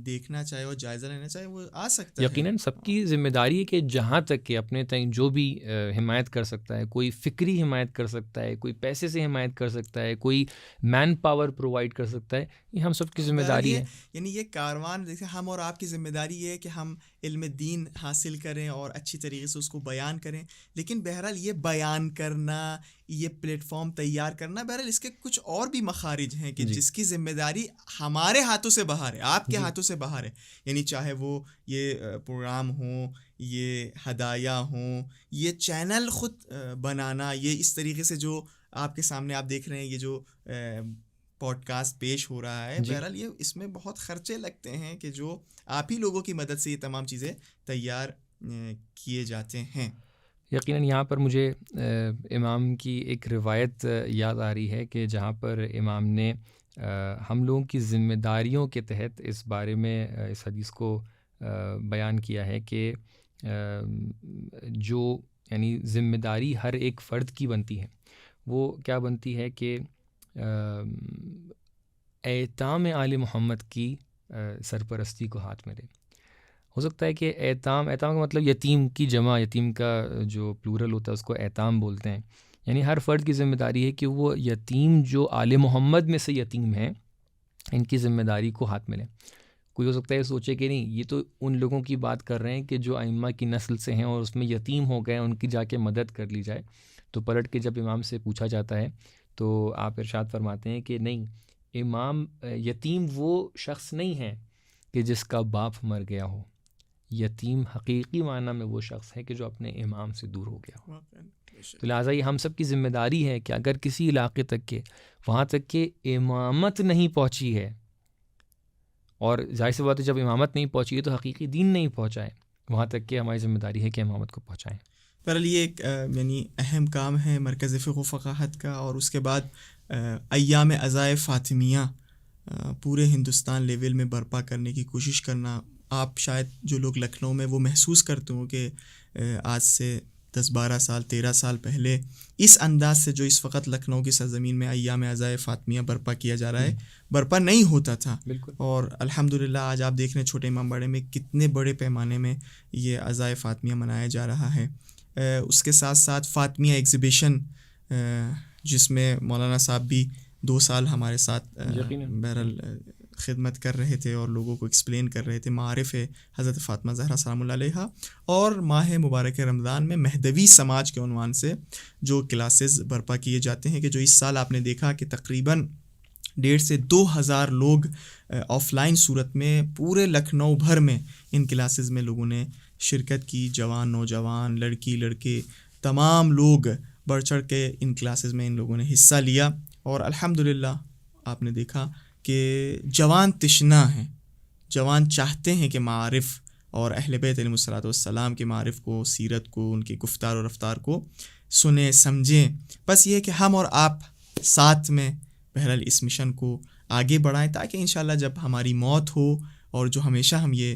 دیکھنا چاہے اور جائزہ لینا چاہے، وہ آ سکتا ہے. یقیناً سب کی ذمہ داری ہے کہ جہاں تک کہ اپنے تئیں جو بھی حمایت کر سکتا ہے، کوئی فکری حمایت کر سکتا ہے، کوئی پیسے سے حمایت کر سکتا ہے، کوئی مین پاور پرووائڈ کر سکتا ہے، یہ ہم سب کی ذمہ داری ہے. یعنی یہ کاروان دیکھیں، ہم اور آپ کی ذمہ داری یہ ہے کہ ہم علم دین حاصل کریں اور اچھی طریقے سے اس کو بیان کریں. لیکن بہرحال یہ بیان کرنا، یہ پلیٹ فارم تیار کرنا، بہرحال اس کے کچھ اور بھی مخارج ہیں کہ جس کی ذمہ داری ہمارے ہاتھوں سے باہر ہے، آپ کے ہاتھوں سے باہر ہے. یعنی چاہے وہ یہ پروگرام ہوں، یہ ہدایہ ہوں، یہ چینل خود بنانا، یہ اس طریقے سے جو آپ کے سامنے آپ دیکھ رہے ہیں، یہ جو پوڈ کاسٹ پیش ہو رہا ہے، بہرحال یہ اس میں بہت خرچے لگتے ہیں کہ جو آپ ہی لوگوں کی مدد سے یہ تمام چیزیں تیار کیے جاتے ہیں. یقیناً یہاں پر مجھے امام کی ایک روایت یاد آ رہی ہے کہ جہاں پر امام نے ہم لوگوں کی ذمہ داریوں کے تحت اس بارے میں اس حدیث کو بیان کیا ہے کہ جو یعنی ذمہ داری ہر ایک فرد کی بنتی ہے، وہ کیا بنتی ہے کہ ایتام آل محمد کی سرپرستی کو ہاتھ میں لے. ہو سکتا ہے کہ ایتام کا مطلب یتیم کی جمع، یتیم کا جو پلورل ہوتا ہے اس کو ایتام بولتے ہیں. یعنی ہر فرد کی ذمہ داری ہے کہ وہ یتیم جو آل محمد میں سے یتیم ہیں، ان کی ذمہ داری کو ہاتھ میں لیں. کوئی ہو سکتا ہے سوچے کہ نہیں، یہ تو ان لوگوں کی بات کر رہے ہیں کہ جو ائمہ کی نسل سے ہیں اور اس میں یتیم ہو گئے، ان کی جا کے مدد کر لی جائے. تو پلٹ کے جب امام سے پوچھا جاتا ہے تو آپ ارشاد فرماتے ہیں کہ نہیں، امام یتیم وہ شخص نہیں ہے کہ جس کا باپ مر گیا ہو. یتیم حقیقی معنی میں وہ شخص ہے کہ جو اپنے امام سے دور ہو گیا ہو. تو لہٰذا یہ ہم سب کی ذمہ داری ہے کہ اگر کسی علاقے تک کے وہاں تک کہ امامت نہیں پہنچی ہے، اور ظاہر سی بات ہے جب امامت نہیں پہنچی ہے تو حقیقی دین نہیں پہنچا ہے، وہاں تک کہ ہماری ذمہ داری ہے کہ امامت کو پہنچائیں۔ بہرحال یہ ایک یعنی اہم کام ہے مرکز فقہ و فقاہت کا، اور اس کے بعد ایام عزائے فاطمیہ پورے ہندوستان لیول میں برپا کرنے کی کوشش کرنا۔ آپ شاید جو لوگ لکھنؤ میں وہ محسوس کرتے ہوں کہ آج سے 10-12 سال 13 سال پہلے اس انداز سے جو اس وقت لکھنؤ کی سرزمین میں ایام عزائے فاطمیہ برپا کیا جا رہا ہے، برپا نہیں ہوتا تھا۔ بالکل، اور الحمدللہ آج آپ دیکھ رہے ہیں چھوٹے امام باڑے میں کتنے بڑے پیمانے میں یہ عزائے فاطمیہ منایا جا رہا ہے۔ اس کے ساتھ ساتھ فاطمیہ ایگزیبیشن جس میں مولانا صاحب بھی 2 سال ہمارے ساتھ بہرحال خدمت کر رہے تھے اور لوگوں کو ایکسپلین کر رہے تھے معارف حضرت فاطمہ زہرا سلام اللہ علیہا، اور ماہ مبارک رمضان میں مہدوی سماج کے عنوان سے جو کلاسز برپا کیے جاتے ہیں، کہ جو اس سال آپ نے دیکھا کہ تقریباً 1,500 سے 2,000 لوگ آف لائن صورت میں پورے لکھنؤ بھر میں ان کلاسز میں لوگوں نے شرکت کی، جوان نوجوان لڑکی لڑکے تمام لوگ بڑھ چڑھ کے ان کلاسز میں ان لوگوں نے حصہ لیا، اور الحمدللہ آپ نے دیکھا کہ جوان تشنا ہیں، جوان چاہتے ہیں کہ معارف اور اہل بیت علیہم الصلوۃ والسلام کے معارف کو، سیرت کو، ان کی گفتار و رفتار کو سنیں سمجھیں۔ بس یہ کہ ہم اور آپ ساتھ میں بہرحال اس مشن کو آگے بڑھائیں، تاکہ انشاءاللہ جب ہماری موت ہو، اور جو ہمیشہ ہم یہ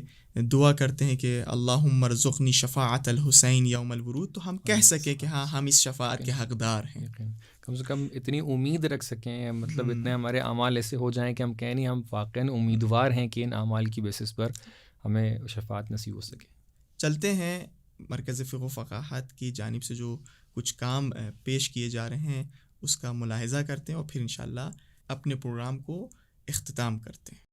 دعا کرتے ہیں کہ اللہم ارزقنی شفاعت الحسین یوم الورود، تو ہم کہہ سکیں کہ ہاں ہم اس شفاعت کے حقدار ہیں، کم سے کم اتنی امید رکھ سکیں، مطلب اتنے ہمارے اعمال ایسے ہو جائیں کہ ہم کہیں نہیں ہم واقعاً امیدوار ہیں کہ ان اعمال کی بیسس پر ہمیں شفاعت نصیب ہو سکے۔ چلتے ہیں مرکز فقہ و فقاہت کی جانب سے جو کچھ کام پیش کیے جا رہے ہیں اس کا ملاحظہ کرتے ہیں، اور پھر انشاءاللہ اپنے پروگرام کو اختتام کرتے ہیں۔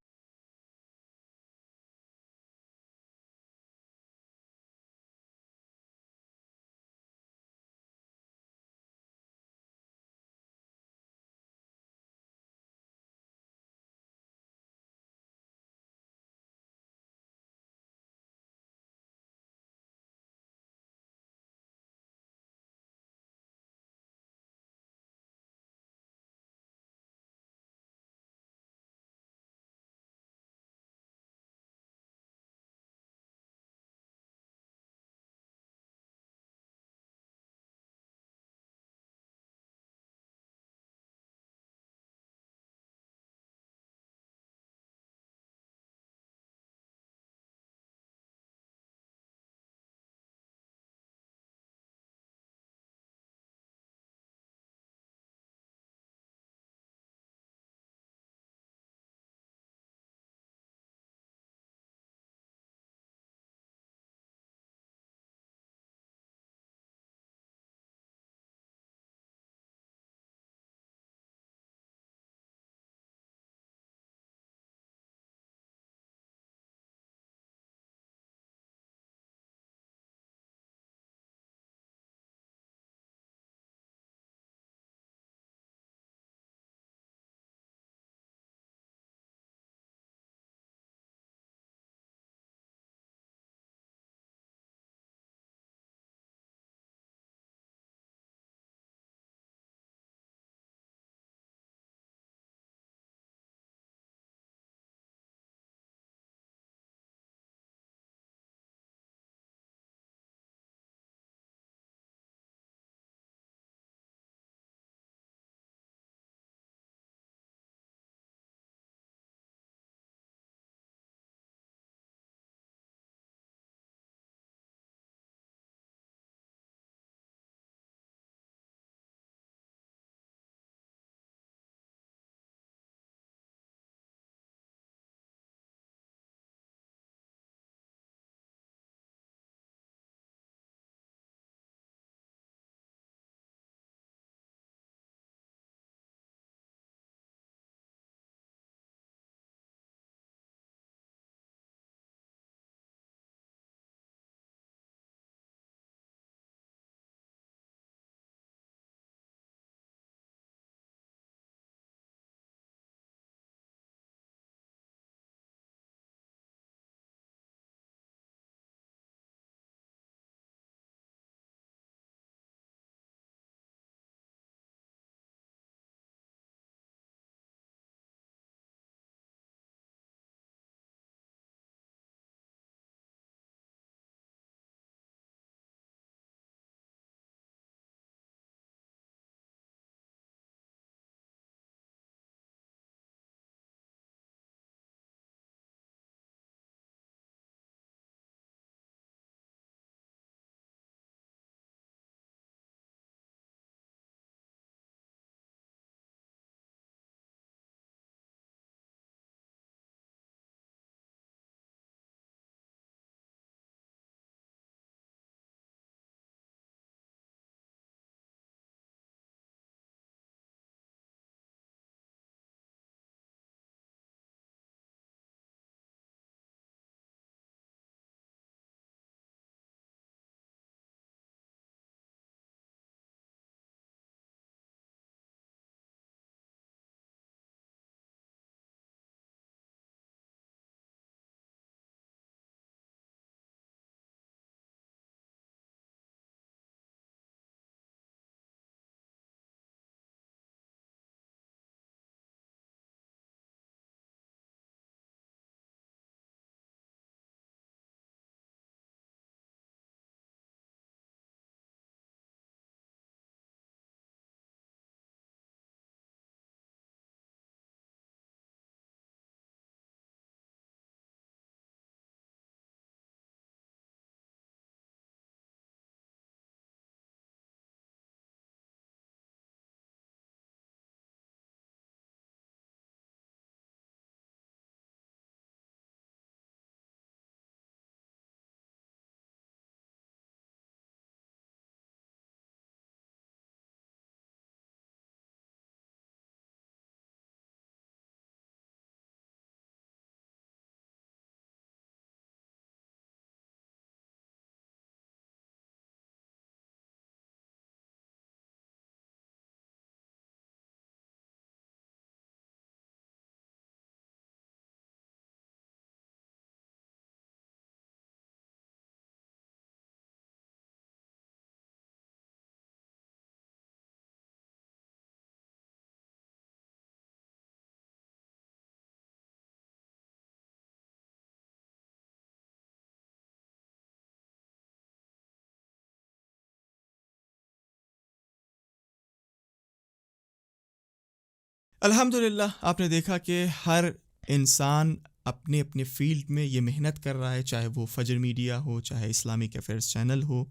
الحمدللہ آپ نے دیکھا کہ ہر انسان اپنے اپنے فیلڈ میں یہ محنت کر رہا ہے، چاہے وہ فجر میڈیا ہو، چاہے اسلامک افیئرس چینل ہو،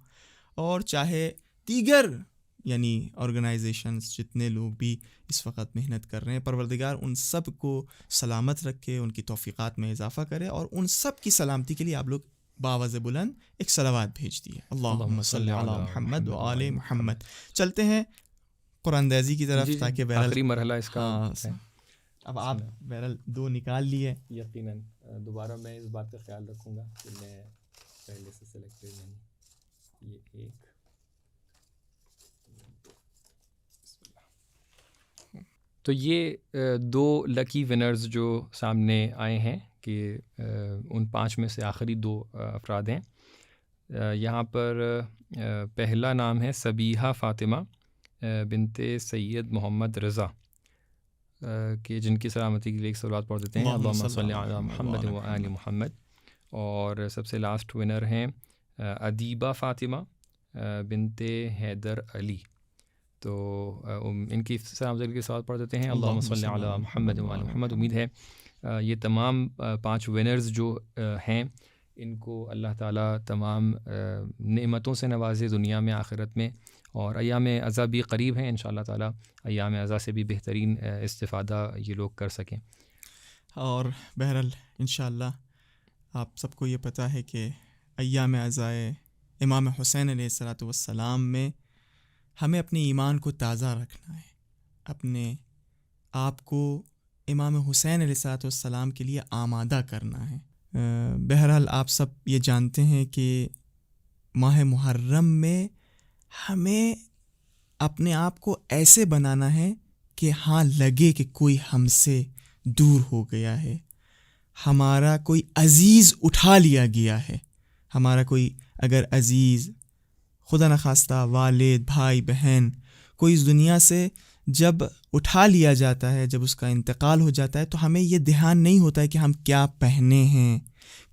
اور چاہے دیگر یعنی آرگنائزیشنز، جتنے لوگ بھی اس وقت محنت کر رہے ہیں. پروردگار ان سب کو سلامت رکھے، ان کی توفیقات میں اضافہ کرے، اور ان سب کی سلامتی کے لیے آپ لوگ باوز بلند ایک صلوات بھیج دیے. اللہم صلی علی محمد و آل محمد. چلتے ہیں قرآن دازی کی طرف، تاکہ بہرحال آخری مرحلہ اس کا ہے. اب آپ بہرحال 2 نکال لیے. یقیناً دوبارہ میں اس بات کا خیال رکھوں گا کہ میں پہلے سے سلیکٹڈ نہیں. یہ ایک تو یہ 2 لکی ونرز جو سامنے آئے ہیں کہ ان 5 میں سے آخری 2 افراد ہیں. یہاں پر پہلا نام ہے سبیحہ فاطمہ بنت سید محمد رضا، کہ جن کی سلامتی کے لیے ایک صلوات پڑھ دیتے ہیں، اللہم صلی علی محمد و آل محمد. اور سب سے لاسٹ ونر ہیں ادیبہ فاطمہ بنت حیدر علی. تو ان کی سلامتی کے لیے صلوات پڑھ دیتے ہیں، اللہم صلی علی محمد و آل محمد. امید ہے یہ تمام 5 ونرز جو ہیں ان کو اللہ تعالیٰ تمام نعمتوں سے نوازے دنیا میں آخرت میں، اور ایام عزا بھی قریب ہیں، انشاءاللہ تعالیٰ ایام عزا سے بھی بہترین استفادہ یہ لوگ کر سکیں. اور بہرحال انشاءاللہ آپ سب کو یہ پتہ ہے کہ ایام عزا امام حسین علیہ السلام میں ہمیں اپنے ایمان کو تازہ رکھنا ہے، اپنے آپ کو امام حسین علیہ السلام کے لیے آمادہ کرنا ہے. بہرحال آپ سب یہ جانتے ہیں کہ ماہ محرم میں ہمیں اپنے آپ کو ایسے بنانا ہے کہ ہاں لگے کہ کوئی ہم سے دور ہو گیا ہے، ہمارا کوئی عزیز اٹھا لیا گیا ہے. ہمارا کوئی اگر عزیز، خدا نخواستہ والد، بھائی، بہن، کوئی اس دنیا سے جب اٹھا لیا جاتا ہے، جب اس کا انتقال ہو جاتا ہے، تو ہمیں یہ دھیان نہیں ہوتا ہے کہ ہم کیا پہنے ہیں،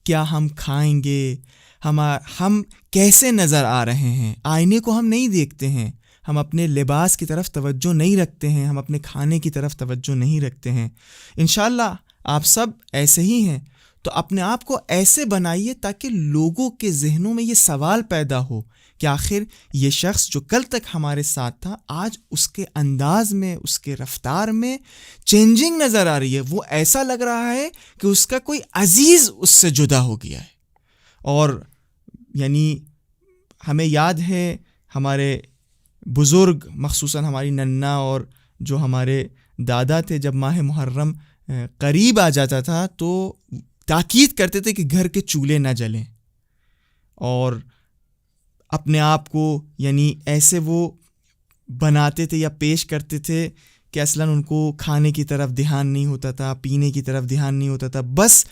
کیا ہم کھائیں گے، ہم کیسے نظر آ رہے ہیں. آئینے کو ہم نہیں دیکھتے ہیں، ہم اپنے لباس کی طرف توجہ نہیں رکھتے ہیں، ہم اپنے کھانے کی طرف توجہ نہیں رکھتے ہیں. انشاءاللہ آپ سب ایسے ہی ہیں، تو اپنے آپ کو ایسے بنائیے تاکہ لوگوں کے ذہنوں میں یہ سوال پیدا ہو کہ آخر یہ شخص جو کل تک ہمارے ساتھ تھا، آج اس کے انداز میں، اس کے رفتار میں چینجنگ نظر آ رہی ہے. وہ ایسا لگ رہا ہے کہ اس کا کوئی عزیز اس سے جدا ہو گیا ہے. اور یعنی ہمیں یاد ہے ہمارے بزرگ، مخصوصاً ہماری ننا اور جو ہمارے دادا تھے، جب ماہ محرم قریب آ جاتا تھا تو تاکید کرتے تھے کہ گھر کے چولہے نہ جلیں، اور اپنے آپ کو یعنی ایسے وہ بناتے تھے یا پیش کرتے تھے کہ اصلاً ان کو کھانے کی طرف دھیان نہیں ہوتا تھا، پینے کی طرف دھیان نہیں ہوتا تھا، بس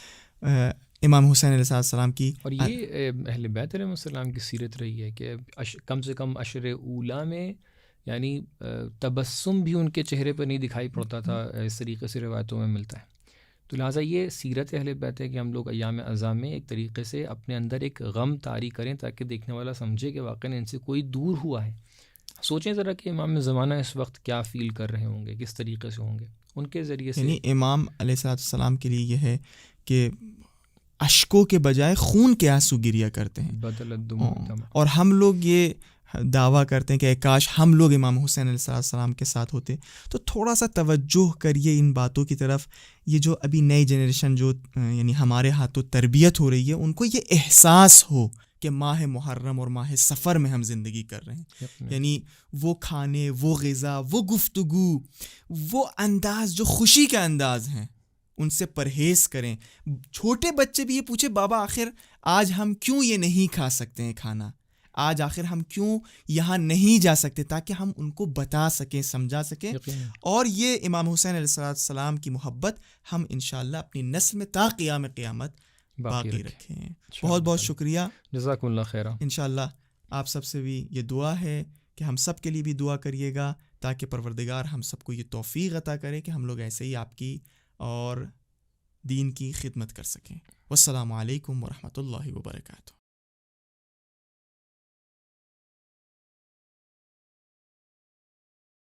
امام حسین علیہ السلام کی. اور یہ اہل بیت علیہ السلام کی سیرت رہی ہے کہ کم سے کم عشر اولیٰ میں یعنی تبسم بھی ان کے چہرے پر نہیں دکھائی پڑتا تھا، اس طریقے سے روایتوں میں ملتا ہے. تو لہٰذا یہ سیرت اہل بیت ہے کہ ہم لوگ ایام عزا میں ایک طریقے سے اپنے اندر ایک غم طاری کریں تاکہ دیکھنے والا سمجھے کہ واقعاً ان سے کوئی دور ہوا ہے. سوچیں ذرا کہ امام زمانہ اس وقت کیا فیل کر رہے ہوں گے، کس طریقے سے ہوں گے. ان کے ذریعے سے یعنی امام علیہ السلام کے لیے یہ ہے کہ اشکوں کے بجائے خون کے آنسو گریا کرتے ہیں. بدل الدموع. اور ہم لوگ یہ دعویٰ کرتے ہیں کہ کاش ہم لوگ امام حسین علیہ السلام کے ساتھ ہوتے. تو تھوڑا سا توجہ کریے ان باتوں کی طرف. یہ جو ابھی نئی جنریشن جو یعنی ہمارے ہاتھوں تربیت ہو رہی ہے، ان کو یہ احساس ہو کہ ماہ محرم اور ماہ سفر میں ہم زندگی کر رہے ہیں. یعنی وہ کھانے، وہ غذا، وہ گفتگو، وہ انداز جو خوشی کا انداز ہیں، ان سے پرہیز کریں. چھوٹے بچے بھی یہ پوچھے بابا آخر آج ہم کیوں یہ نہیں کھا سکتے ہیں کھانا، آج آخر ہم کیوں یہاں نہیں جا سکتے، تاکہ ہم ان کو بتا سکیں، سمجھا سکیں. اور یہ امام حسین علیہ السلام کی محبت ہم انشاءاللہ اپنی نسل میں تا قیام قیامت باقی رکھیں. بہت بہت شکریہ، جزاکم اللہ خیرہ. انشاءاللہ آپ سب سے بھی یہ دعا ہے کہ ہم سب کے لیے بھی دعا کریے گا تاکہ پروردگار ہم سب کو یہ توفیق عطا کرے کہ ہم لوگ ایسے ہی آپ کی اور دین کی خدمت کر سکیں. والسلام علیکم ورحمۃ اللہ وبرکاتہ.